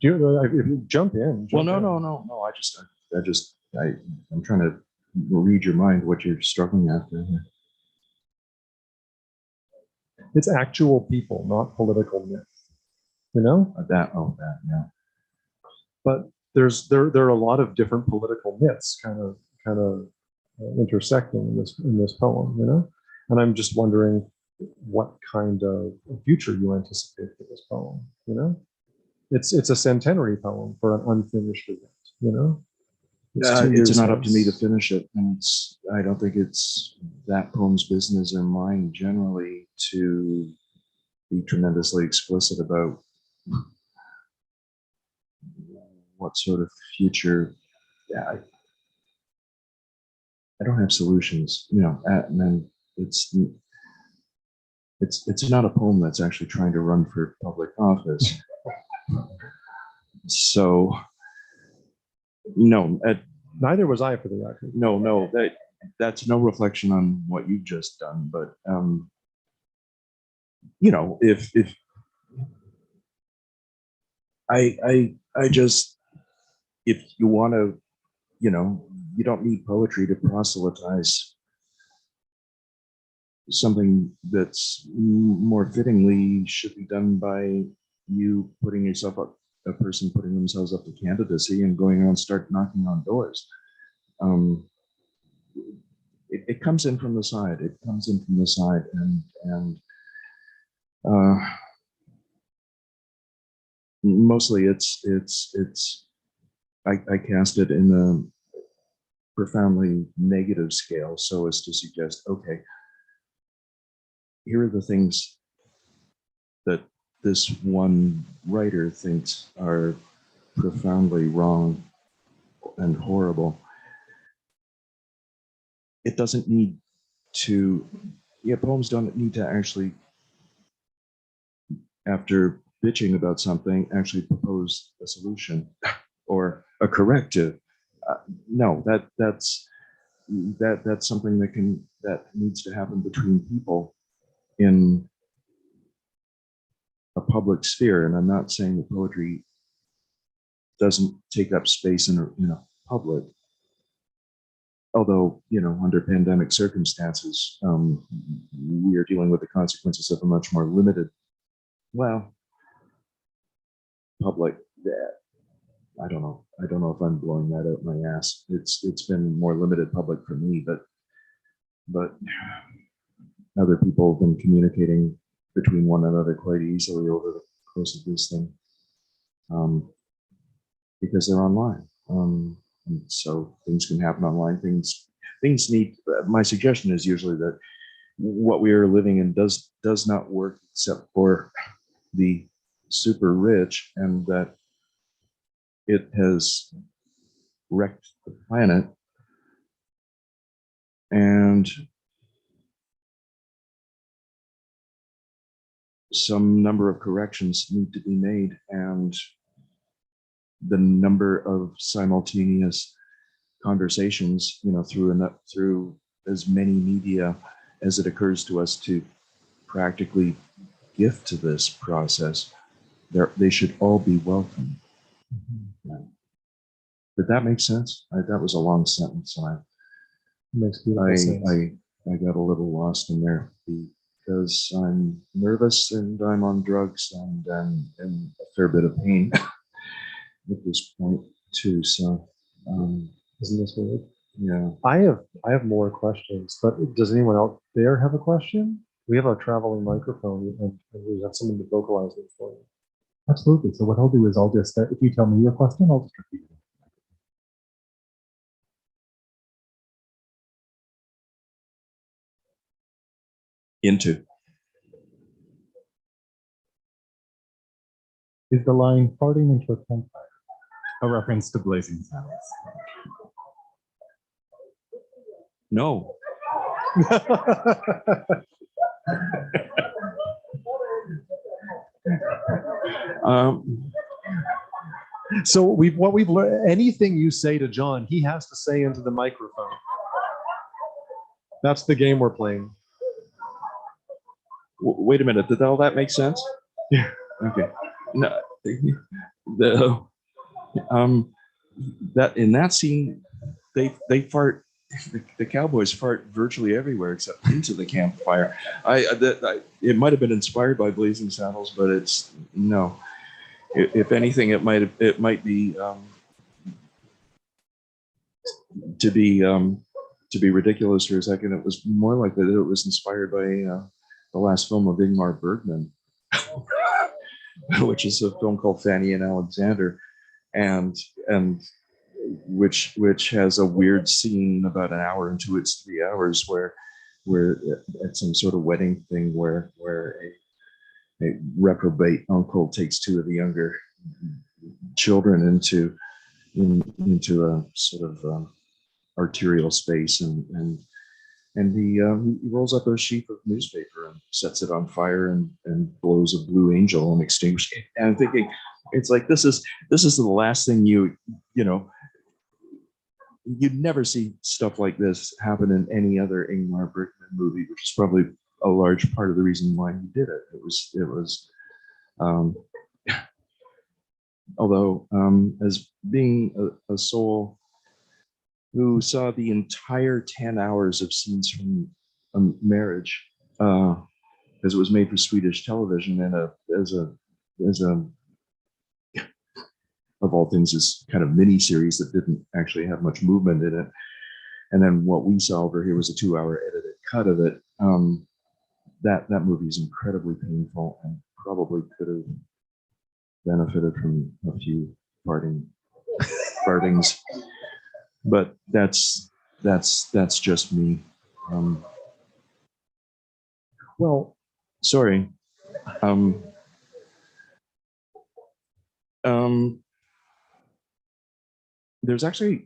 you jump in. Well, no. I'm trying to read your mind, what you're struggling after here. It's actual people, not political myth. That, yeah. But there are a lot of different political myths kind of intersecting in this poem, and I'm just wondering what kind of future you anticipate for this poem. It's a centenary poem for an unfinished event. It's not up to me to finish it, and I don't think it's that poem's business or mine generally to be tremendously explicit about what sort of future. Yeah, I don't have solutions, and then it's not a poem that's actually trying to run for public office. So, no, neither was I, for the record. No, that's no reflection on what you've just done. But if I just, if you want to, you don't need poetry to proselytize something that's more fittingly should be done by you putting yourself up, a person putting themselves up to candidacy and going around start knocking on doors. it comes in from the side. It comes in from the side, and uh, mostly I cast it in a profoundly negative scale, so as to suggest, okay, here are the things that this one writer thinks are profoundly wrong and horrible. It doesn't need to, poems don't need to actually, after bitching about something, actually propose a solution or a corrective. No, that's something that needs to happen between people in a public sphere. And I'm not saying that poetry doesn't take up space in a public, although, under pandemic circumstances, we are dealing with the consequences of a much more limited, public. I don't know if I'm blowing that out my ass. It's been more limited public for me, but other people have been communicating between one another quite easily over the course of this thing, because they're online. And so things can happen online. Things need. My suggestion is usually that what we are living in does not work except for the super rich, and that it has wrecked the planet, and some number of corrections need to be made, and the number of simultaneous conversations, through as many media as it occurs to us to practically gift to this process, they should all be welcome. Mm-hmm. Did that make sense? That was a long sentence. Makes beautiful sense. I got a little lost in there because I'm nervous and I'm on drugs and I'm in a fair bit of pain at this point too. So, isn't this weird? Yeah. I have more questions, but does anyone out there have a question? We have a traveling microphone and we have someone to vocalize it for you. Absolutely. So what I'll do is I'll just, if you tell me your question, I'll just repeat it. Into. Is the line farting into a campfire a reference to Blazing Saddles? No. So what we've learned, anything you say to John, he has to say into the microphone. That's the game we're playing. Wait a minute. Did all that make sense? Yeah. Okay. No. That in that scene, they fart. The cowboys fart virtually everywhere except into the campfire. It might have been inspired by Blazing Saddles, but it's no. If anything, it might be to be ridiculous for a second. It was more like that. It was inspired by the last film of Ingmar Bergman, which is a film called Fanny and Alexander, and which has a weird scene about an hour into its 3 hours where at some sort of wedding thing where a reprobate uncle takes two of the younger children into a sort of arterial space, and he rolls up a sheet of newspaper and sets it on fire and blows a blue angel and extinguishes it. And I'm thinking, it's like this is the last thing you'd never see stuff like this happen in any other Ingmar Bergman movie, which is probably a large part of the reason why he did it. It was although as being a soul who saw the entire 10 hours of scenes from a marriage, because it was made for Swedish television, and as a of all things, this kind of mini series that didn't actually have much movement in it. And then what we saw over here was a 2-hour edited cut of it. That movie is incredibly painful and probably could have benefited from a few fartings, but that's just me. Well, sorry. There's actually,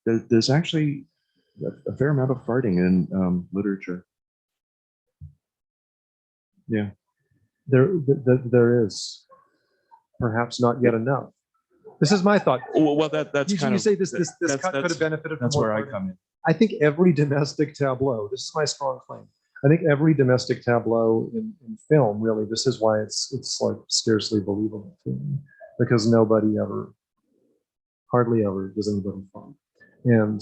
there's actually a fair amount of farting in literature. Yeah. There is perhaps not yet enough. This is my thought. Well, that's You, kind you of say this cut could have benefited from that's more where I farting. come in. I think every domestic tableau, this is my strong claim. I think every domestic tableau in film, really, this is why it's like scarcely believable to me, because nobody ever, hardly ever does anybody fart. And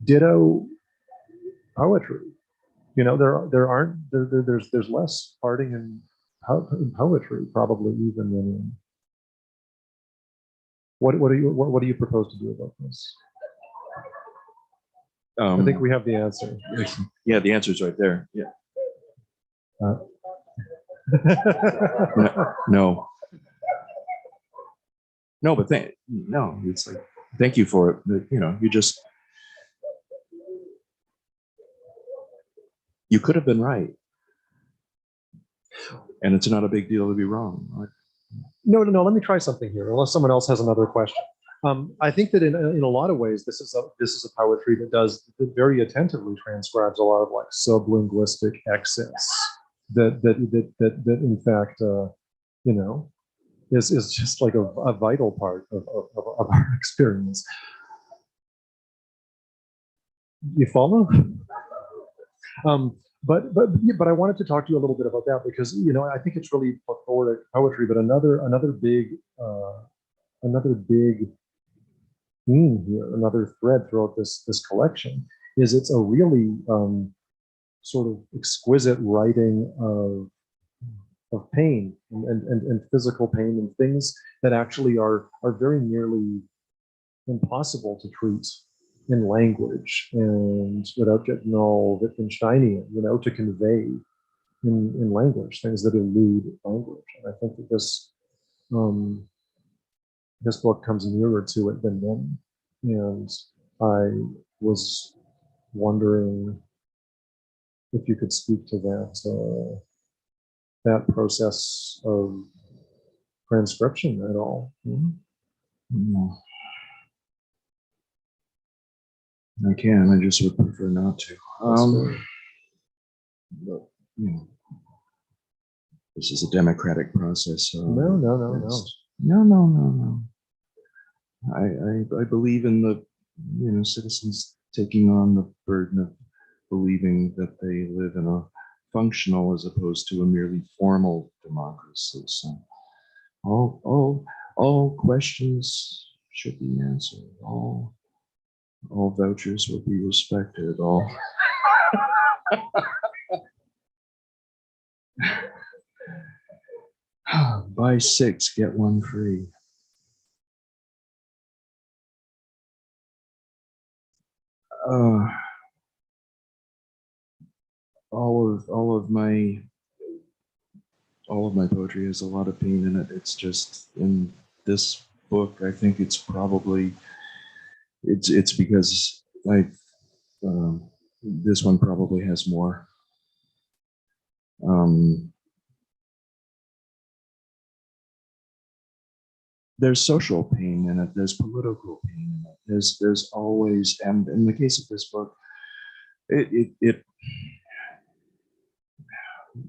ditto poetry. There's less farting in poetry probably even than in. What do you propose to do about this? I think we have the answer. Yeah, the answer's right there. Yeah. No. No, but no, it's like, thank you for it. You could have been right. And it's not a big deal to be wrong. Right? No. Let me try something here, unless someone else has another question. I think that in a lot of ways, this is a poetry that very attentively transcribes a lot of like sublinguistic excess that in fact is just like a vital part of our experience. You follow? But I wanted to talk to you a little bit about that because I think it's really plethoric poetry. But another big theme here, another thread throughout this collection is it's a really sort of exquisite writing of pain and physical pain and things that actually are very nearly impossible to treat in language and without getting all Wittgensteinian, to convey in language, things that elude language. And I think that this book comes nearer to it than many. And I was wondering if you could speak to that process of transcription at all. Mm-hmm. I can. I just would prefer not to. But, this is a democratic process. So No. I believe in the citizens taking on the burden of believing that they live in a functional as opposed to a merely formal democracy. So all questions should be answered. All vouchers will be respected. All buy 6, get 1 free. All of my poetry has a lot of pain in it. It's just in this book, I think it's probably it's because this one probably has more. There's social pain in it. There's political pain in it. There's always, and in the case of this book, it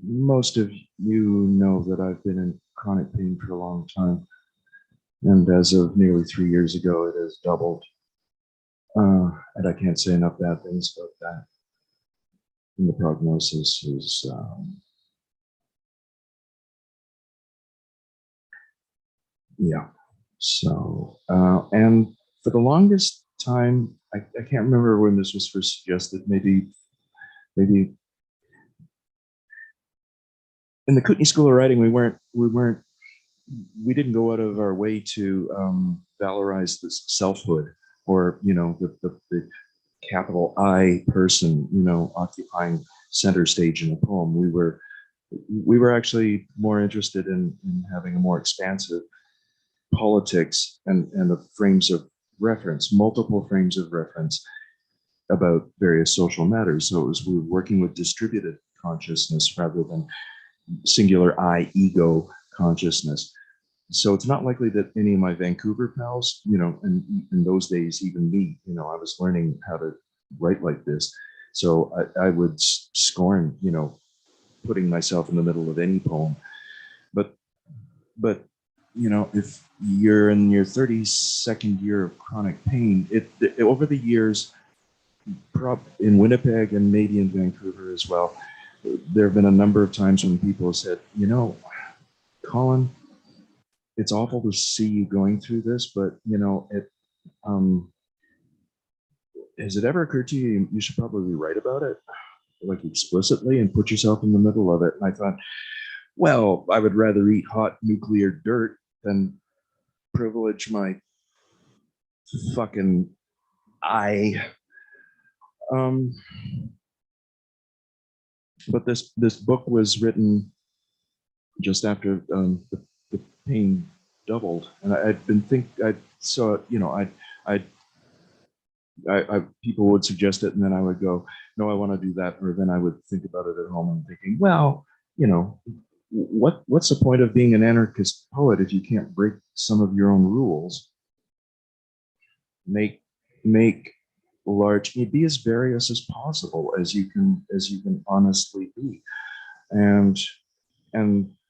most of you know that I've been in chronic pain for a long time, and as of nearly 3 years ago, it has doubled. And I can't say enough bad things about that. And the prognosis is yeah. So, and for the longest time, I can't remember when this was first suggested, maybe in the Kootenay School of Writing, we didn't go out of our way to valorize this selfhood, or the capital I person, occupying center stage in a poem. We were actually more interested in having a more expansive politics and the frames of reference, multiple frames of reference about various social matters. So we were working with distributed consciousness rather than singular I ego consciousness. So it's not likely that any of my Vancouver pals, and in those days, even me, I was learning how to write like this. So I would scorn, putting myself in the middle of any poem. But if you're in your 32nd year of chronic pain, over the years, in Winnipeg and maybe in Vancouver as well, there have been a number of times when people have said, Colin, it's awful to see you going through this, but has it ever occurred to you, you should probably write about it, like explicitly, and put yourself in the middle of it? And I thought, well, I would rather eat hot nuclear dirt than privilege my fucking eye. But this book was written just after the pain doubled, and people would suggest it, and then I would go, no, I want to do that, or then I would think about it at home and thinking, well, what's the point of being an anarchist poet if you can't break some of your own rules? Make large, be as various as possible as you can honestly be. And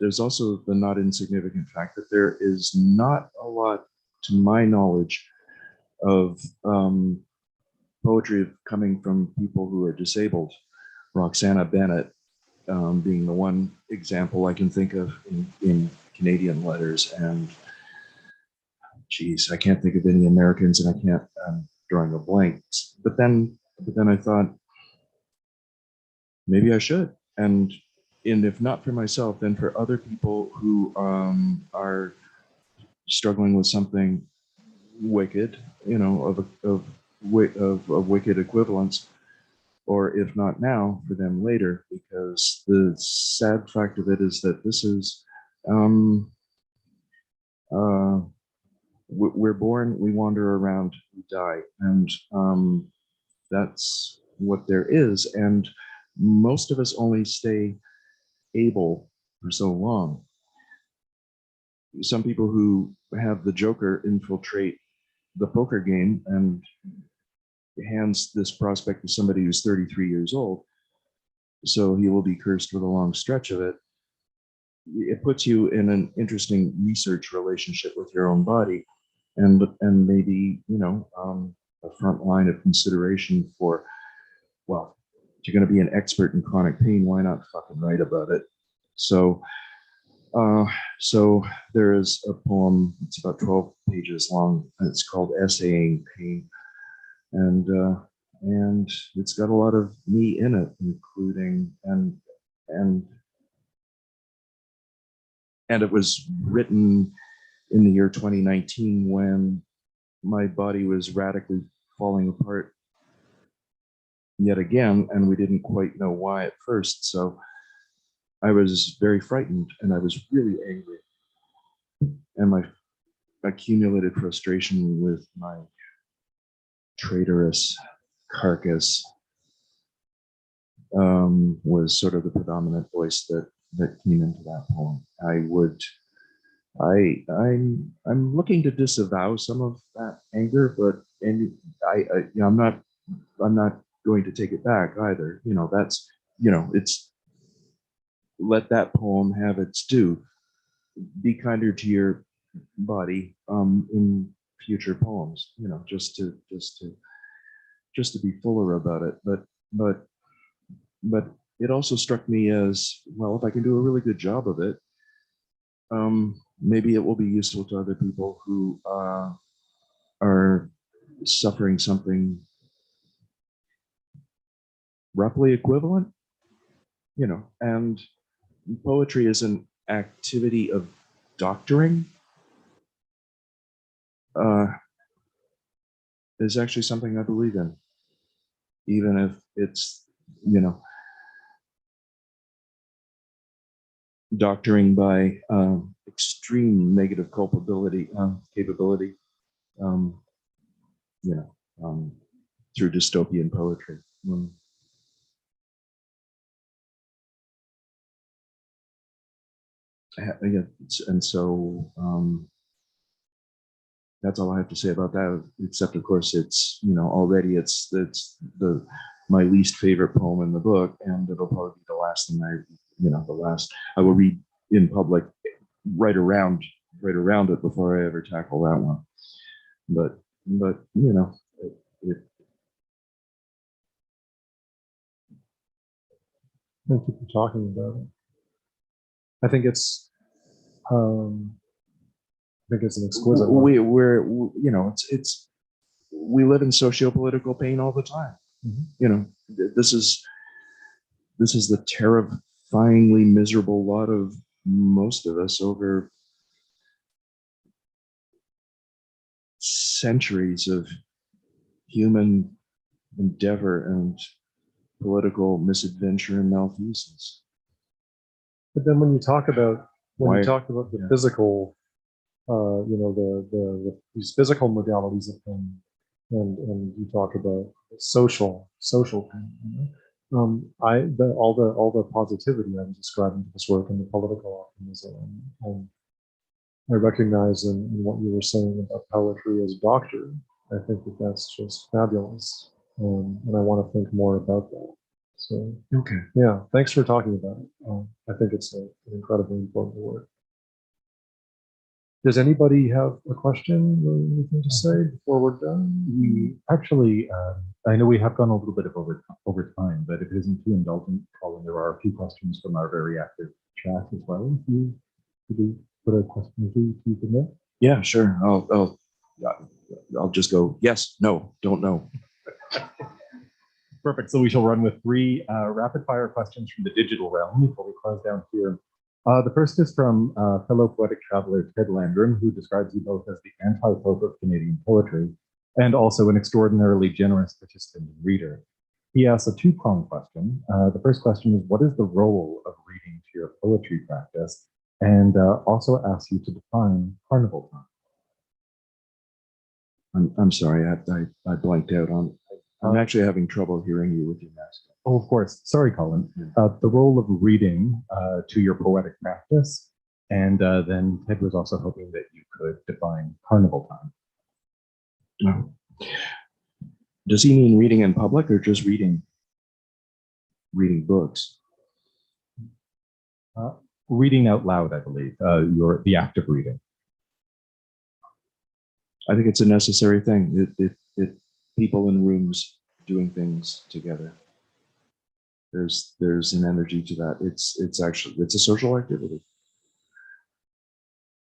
there's also the not insignificant fact that there is not a lot, to my knowledge, of poetry coming from people who are disabled. Roxana Bennett being the one example I can think of in Canadian letters, and geez, I can't think of any Americans, and I can't, I'm drawing a blank. But then I thought, maybe I should. And if not for myself, then for other people who are struggling with something wicked, of wicked equivalence, or if not now, for them later, because the sad fact of it is that this is, we're born, we wander around, we die, and that's what there is. And most of us only stay able for so long. Some people who have the Joker infiltrate the poker game and hands this prospect to somebody who's 33 years old, so he will be cursed with a long stretch of it. It puts you in an interesting research relationship with your own body, and maybe a front line of consideration for, well, if you're going to be an expert in chronic pain, why not fucking write about it? So there is a poem, it's about 12 pages long, and it's called Essaying Pain. And it's got a lot of me in it, including, and it was written in the year 2019 when my body was radically falling apart yet again, and we didn't quite know why at first. So I was very frightened, and I was really angry. And my accumulated frustration with my traitorous carcass was sort of the predominant voice that came into that poem. I'm looking to disavow some of that anger, but I'm not going to take it back either. That's, it's, let that poem have its due. Be kinder to your body in future poems, just to be fuller about it. But it also struck me as, well, if I can do a really good job of it, maybe it will be useful to other people who are suffering something roughly equivalent, and poetry is an activity of doctoring. is actually something I believe in, even if it's, you know, doctoring by extreme negative culpability capability, you know, through dystopian poetry. Yeah, and so that's all I have to say about that. Except, of course, it's, you know, already it's my least favorite poem in the book, and it'll probably be the last thing the last I will read in public, right around it before I ever tackle that one. But you know, Thank you for talking about it. I think it's an exquisite one. we're you know, it's we live in socio-political pain all the time. Mm-hmm. You know, this is the terrifyingly miserable lot of most of us over centuries of human endeavor and political misadventure and malfeasance. But then when you talk about the Yeah. physical, you know, these physical modalities of pain, and you talk about social pain, you know? All the positivity I was describing to this work and the political optimism, I recognize in what you were saying about poetry as doctor. I think that's just fabulous, and I want to think more about that. So, Okay. yeah, thanks for talking about it. I think it's an incredibly important work. Does anybody have a question or anything to say before we're done? We actually, I know we have gone a little bit of over time, but if it isn't too indulgent, Colin, there are a few questions from our very active chat as well. If you could put a question or two to submit. Yeah, sure. I'll just go yes, no, don't know. Perfect. So we shall run with three rapid fire questions from the digital realm before we close down here. The first is from fellow poetic traveler Ted Landrum, who describes you both as the anti-pope of Canadian poetry and also an extraordinarily generous participant and reader. He asks a two-pronged question. The first question is, what is the role of reading to your poetry practice? And also asks you to define carnival time. I'm sorry, I blanked out on. I'm actually having trouble hearing you with your mask. Oh, of course. Sorry, Colin. The role of reading to your poetic practice. And then Ted was also hoping that you could define carnival time. Does he mean reading in public or just reading books? Reading out loud, I believe, the act of reading. I think it's a necessary thing. It people in rooms doing things together. There's an energy to that. It's a social activity.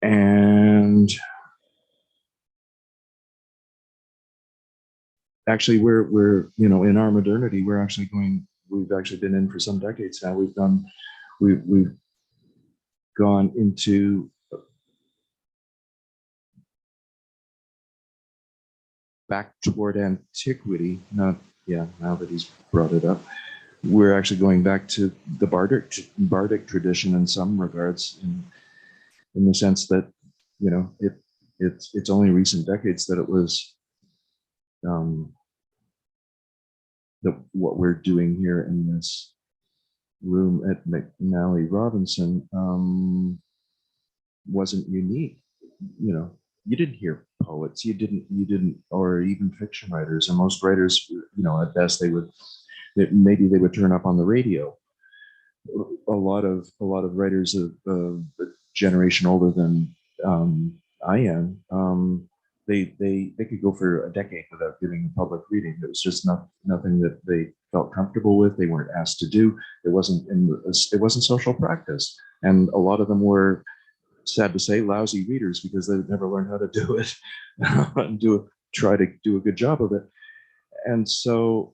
And actually we're you know, in our modernity, we've actually been in for some decades now. We've gone into back toward antiquity. Now that he's brought it up, we're actually going back to the bardic tradition in some regards, in the sense that, you know, it's only recent decades that it was that what we're doing here in this room at McNally Robinson wasn't unique. You know, you didn't hear poets, you didn't, or even fiction writers, and most writers, you know, at best maybe they would turn up on the radio. A lot of writers of a generation older than I am, they could go for a decade without giving a public reading. It was just nothing that they felt comfortable with. They weren't asked to do. It wasn't social practice, and a lot of them were, sad to say, lousy readers because they'd never learned how to do it and try to do a good job of it. And so,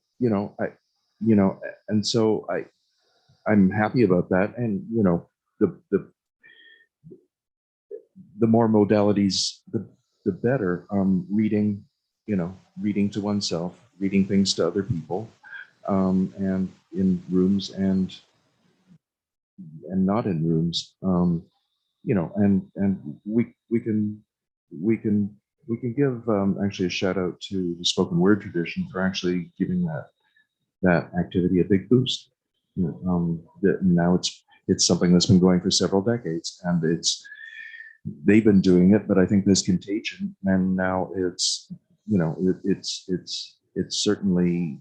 I'm happy about that. And, you know, the more modalities, the the better. Reading, reading to oneself, reading things to other people, and in rooms and not in rooms. And we can give actually a shout out to the spoken word tradition for actually giving that activity a big boost. That now it's something that's been going for several decades, and they've been doing it, but I think there's contagion, and now it's certainly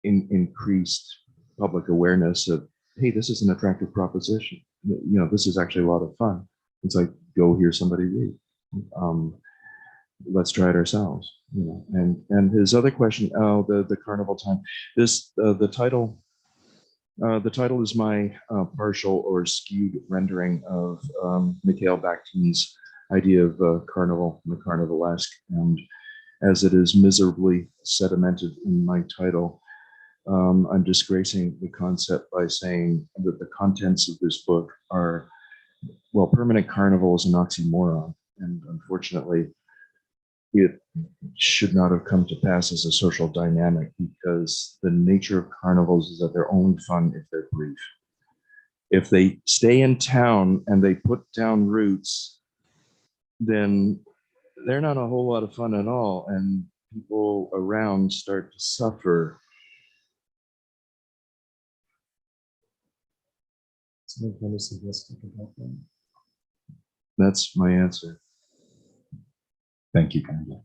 increased public awareness of, hey, this is an attractive proposition. This is actually a lot of fun. It's like, go hear somebody read. Let's try it ourselves. And his other question, the carnival time. The title. The title is my partial or skewed rendering of Mikhail Bakhtin's idea of carnival and the carnivalesque. And as it is miserably sedimented in my title, I'm disgracing the concept by saying that the contents of this book are, well, permanent carnival is an oxymoron. And unfortunately, it should not have come to pass as a social dynamic, because the nature of carnivals is that they're only fun if they're brief. If they stay in town and they put down roots, then they're not a whole lot of fun at all, and people around start to suffer. Something kind of sadistic about that. That's my answer. Thank you, Kanye.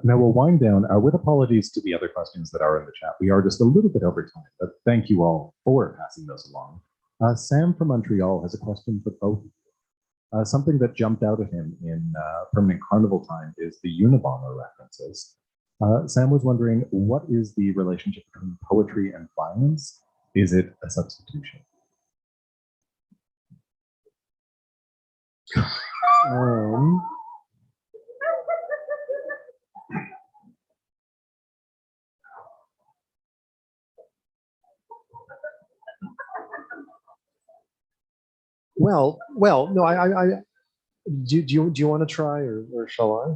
Now we'll wind down with apologies to the other questions that are in the chat. We are just a little bit over time, but thank you all for passing those along. Sam from Montreal has a question for both. Something that jumped out at him in Permanent Carnival Time is the Unabomber references. Sam was wondering, what is the relationship between poetry and violence? Is it a substitution? Well, no, do you want to try, or shall I?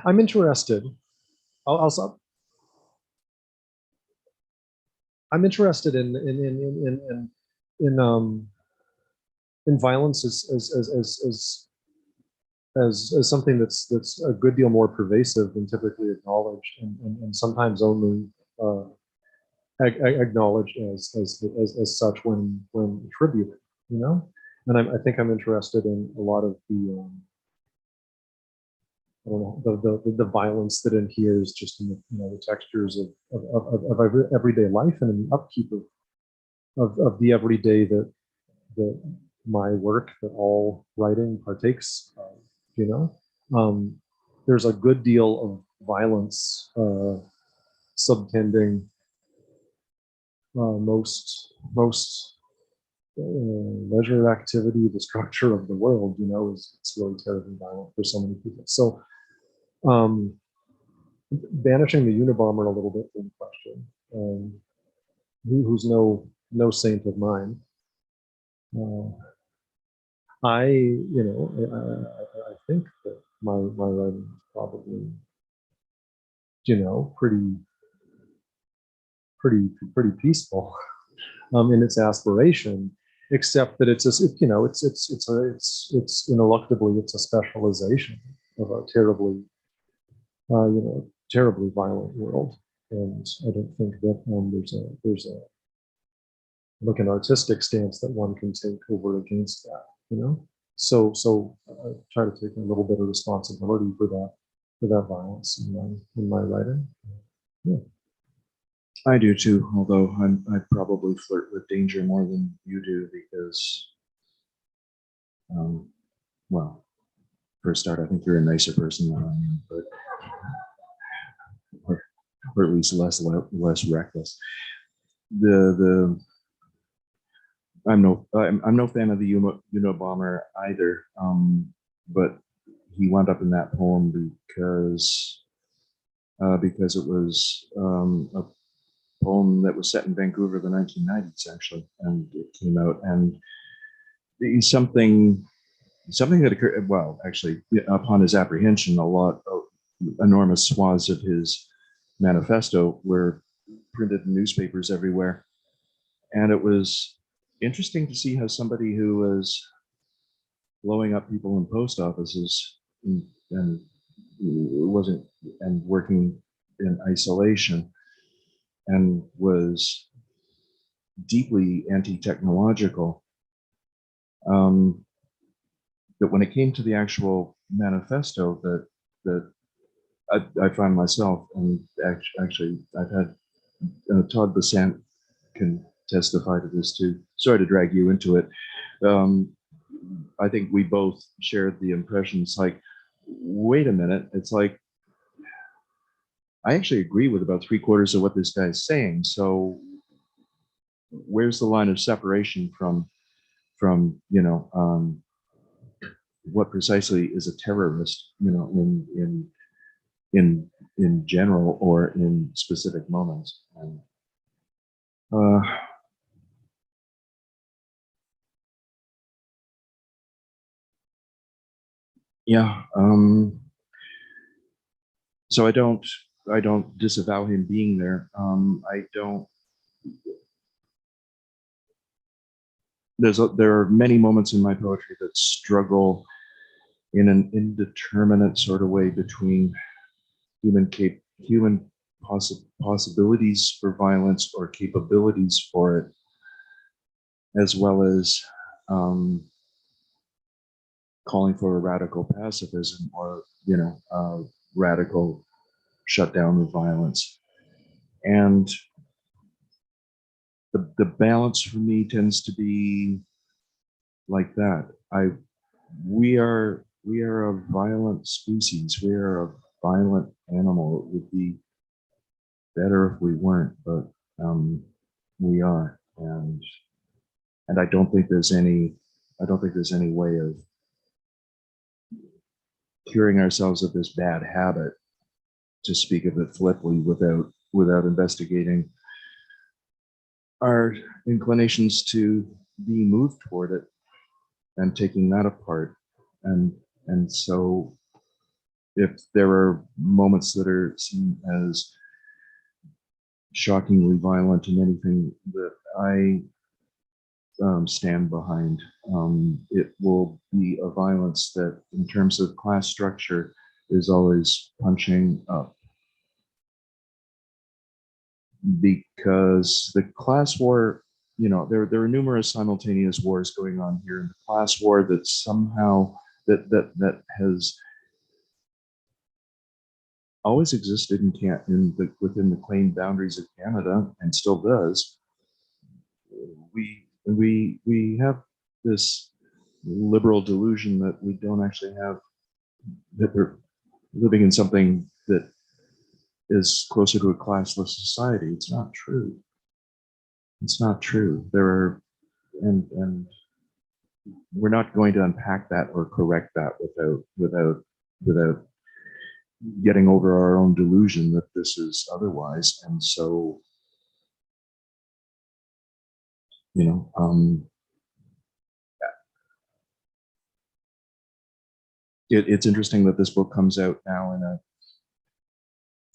I'm interested. I'm interested in violence as something that's a good deal more pervasive than typically acknowledged, and sometimes only acknowledged as such when attributed. And I think I'm interested in a lot of the I don't know, the violence that inheres just in the textures of everyday life, and in the upkeep of the everyday that my work, that all writing partakes of. There's a good deal of violence subtending most leisure activity. The structure of the world, it's really terribly violent for so many people. So banishing the Unabomber a little bit from the question, who's no saint of mine. I think that my writing is probably, pretty peaceful in its aspiration, except that it's ineluctably it's a specialization of a terribly violent world, and I don't think that there's an artistic stance that one can take over against that. So I try to take a little bit of responsibility for that violence in my writing. Yeah. I do too, although I probably flirt with danger more than you do, because, well, for a start, I think you're a nicer person than I am, but or at least less reckless. I'm no fan of the Unabomber either, but he wound up in that poem because because it was a poem that was set in Vancouver in the 1990s, actually, and it came out. And something that occurred, well, actually, upon his apprehension, enormous swaths of his manifesto were printed in newspapers everywhere. And it was interesting to see how somebody who was blowing up people in post offices and wasn't, and working in isolation and was deeply anti-technological, that when it came to the actual manifesto, that I find myself, and actually I've had Todd Besant can testify to this too. Sorry to drag you into it. I think we both shared the impressions like, wait a minute, it's like, I actually agree with about 3/4 of what this guy's saying. So where's the line of separation from what precisely is a terrorist, in general or in specific moments? And yeah, so I don't disavow him being there. There are many moments in my poetry that struggle in an indeterminate sort of way between human possibilities for violence or capabilities for it, as well as calling for a radical pacifism or radical shutdown of violence. And the balance for me tends to be like that. We are a violent species. We are a violent animal. It would be better if we weren't, but we are. And I don't think there's any way of curing ourselves of this bad habit, to speak of it flippantly, without investigating our inclinations to be moved toward it and taking that apart. And so if there are moments that are seen as shockingly violent in anything that I stand behind, it will be a violence that, in terms of class structure, is always punching up. Because the class war, there are numerous simultaneous wars going on here. And the class war that somehow that has always existed within the claimed boundaries of Canada, and still does. We have this liberal delusion that we don't actually have, that we're living in something that is closer to a classless society. It's not true. It's not true. There are, and we're not going to unpack that or correct that without getting over our own delusion that this is otherwise. And so, it's interesting that this book comes out now in a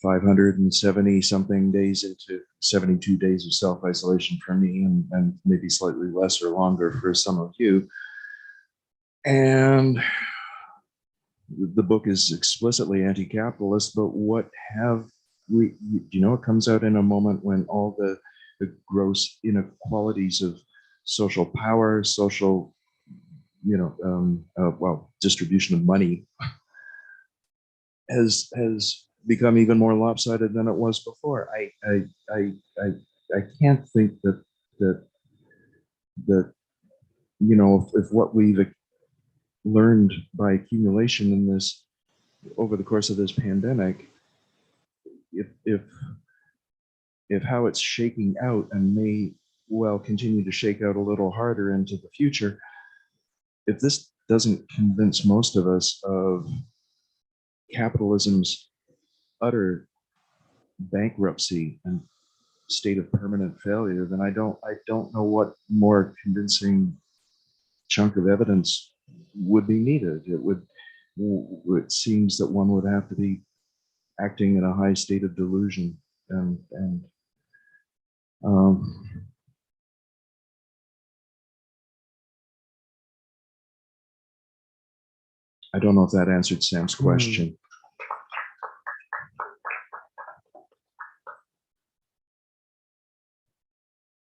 570 something days into 72 days of self-isolation for me, and maybe slightly less or longer for some of you. And the book is explicitly anti-capitalist, but what have we, it comes out in a moment when all the gross inequalities of social power, social, distribution of money has become even more lopsided than it was before. I can't think that if what we've learned by accumulation in this, over the course of this pandemic, if how it's shaking out and may well continue to shake out a little harder into the future, if this doesn't convince most of us of capitalism's utter bankruptcy and state of permanent failure, then I don't know what more convincing chunk of evidence would be needed. It seems that one would have to be acting in a high state of delusion, and I don't know if that answered Sam's question.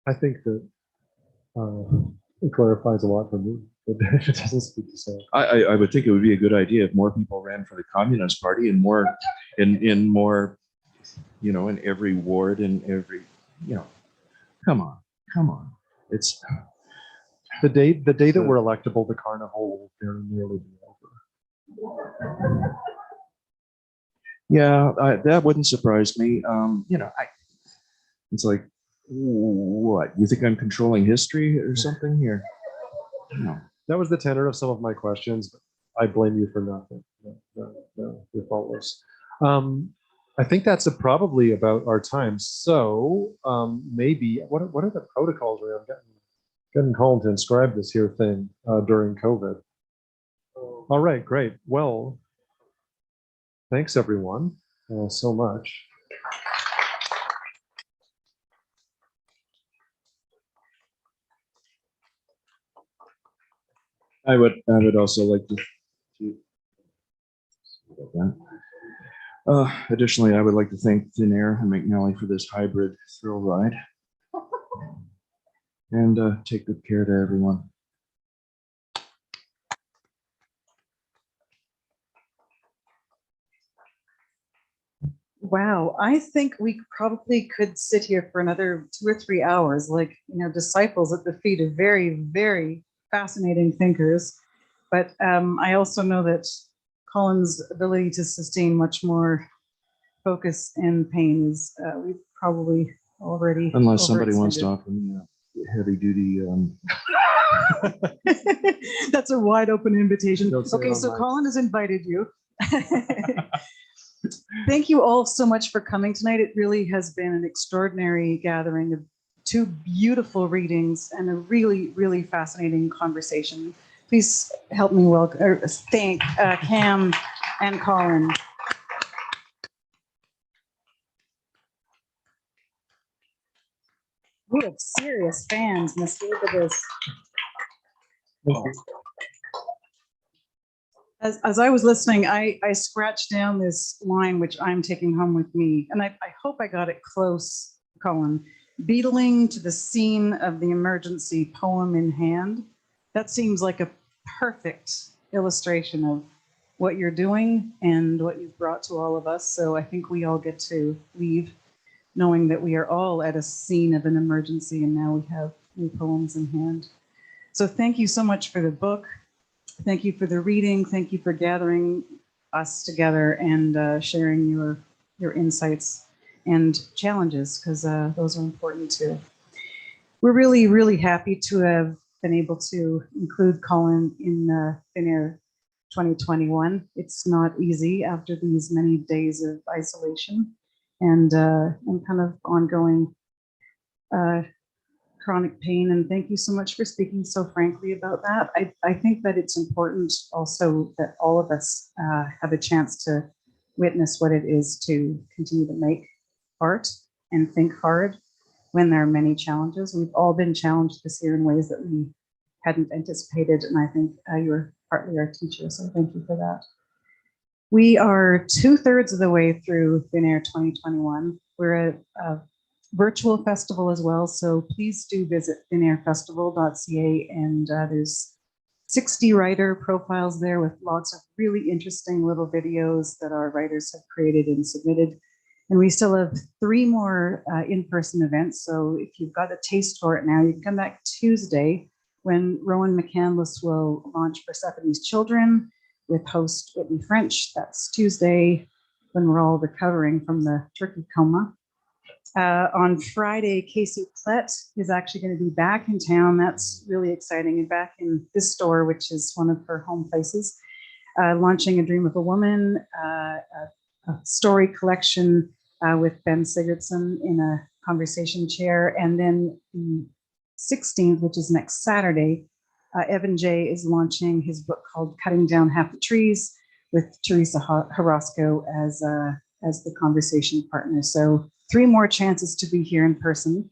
I think that it clarifies a lot for me. But it doesn't speak to Sam. I would think it would be a good idea if more people ran for the Communist Party and more in more, you know, in every ward and every, you know, come on. It's The day that we're electable, the carnival will very nearly be over. yeah, that wouldn't surprise me. You know, it's like, what? You think I'm controlling history or something here? No. That was the tenor of some of my questions. But I blame you for nothing. No, you're faultless. I think that's probably about our time. So maybe what are the protocols around getting Colin to inscribe this here thing during COVID? All right, great. Well, thanks everyone so much. I would also like to additionally, I would like to thank Thin Air and McNally for this hybrid thrill ride. And take good care to everyone. Wow, I think we probably could sit here for another 2 or 3 hours, like, you know, disciples at the feet of very, very fascinating thinkers. But I also know that Colin's ability to sustain much more focus and pain is we've probably already Unless somebody wants to overextended. offer me a heavy duty. That's a wide open invitation. Don't say it Okay, on so mic. Colin has invited you. Thank you all so much for coming tonight. It really has been an extraordinary gathering of 2 beautiful readings and a really, really fascinating conversation. Please help me thank Cam and Colin. We have serious fans, Miss. Look at this. As I was listening, I scratched down this line, which I'm taking home with me. And I hope I got it close, Colin. Beetling to the scene of the emergency, poem in hand. That seems like a perfect illustration of what you're doing and what you've brought to all of us. So I think we all get to leave knowing that we are all at a scene of an emergency and now we have new poems in hand. So thank you so much for the book. Thank you for the reading. Thank you for gathering us together and sharing your insights and challenges, because those are important too. We're really, really happy to have been able to include Colin in Thin Air 2021. It's not easy after these many days of isolation and kind of ongoing chronic pain. And thank you so much for speaking so frankly about that. I think that it's important also that all of us have a chance to witness what it is to continue to make art and think hard when there are many challenges. We've all been challenged this year in ways that we hadn't anticipated. And I think you were partly our teacher, so thank you for that. We are 2/3 of the way through Thin Air 2021. We're a virtual festival as well, so please do visit thinairfestival.ca, and there's 60 writer profiles there with lots of really interesting little videos that our writers have created and submitted. And we still have 3 more in-person events, so if you've got a taste for it now, you can come back Tuesday when Rowan McCandless will launch Persephone's Children with host Whitney French. That's Tuesday when we're all recovering from the turkey coma. On Friday, Casey Klett is actually going to be back in town. That's really exciting, and back in this store, which is one of her home places, launching A Dream of a Woman, a story collection with Ben Sigurdsson in a conversation chair. And then the 16th, which is next Saturday, Evan J. is launching his book called Cutting Down Half the Trees with Teresa Horosco as the conversation partner. So 3 more chances to be here in person.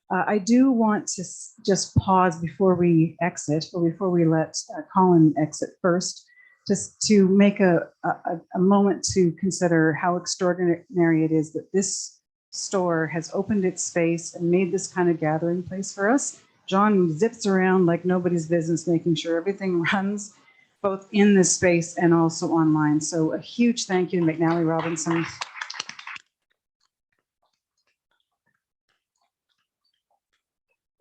I do want to just pause before we exit, or before we let Colin exit first, just to make a moment to consider how extraordinary it is that this store has opened its space and made this kind of gathering place for us. John zips around like nobody's business, making sure everything runs both in this space and also online. So a huge thank you to McNally Robinson.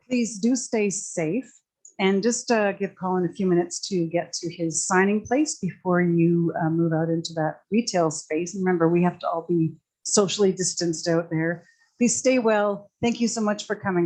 Please do stay safe, and just give Colin a few minutes to get to his signing place before you move out into that retail space. And remember, we have to all be socially distanced out there. Please stay well. Thank you so much for coming.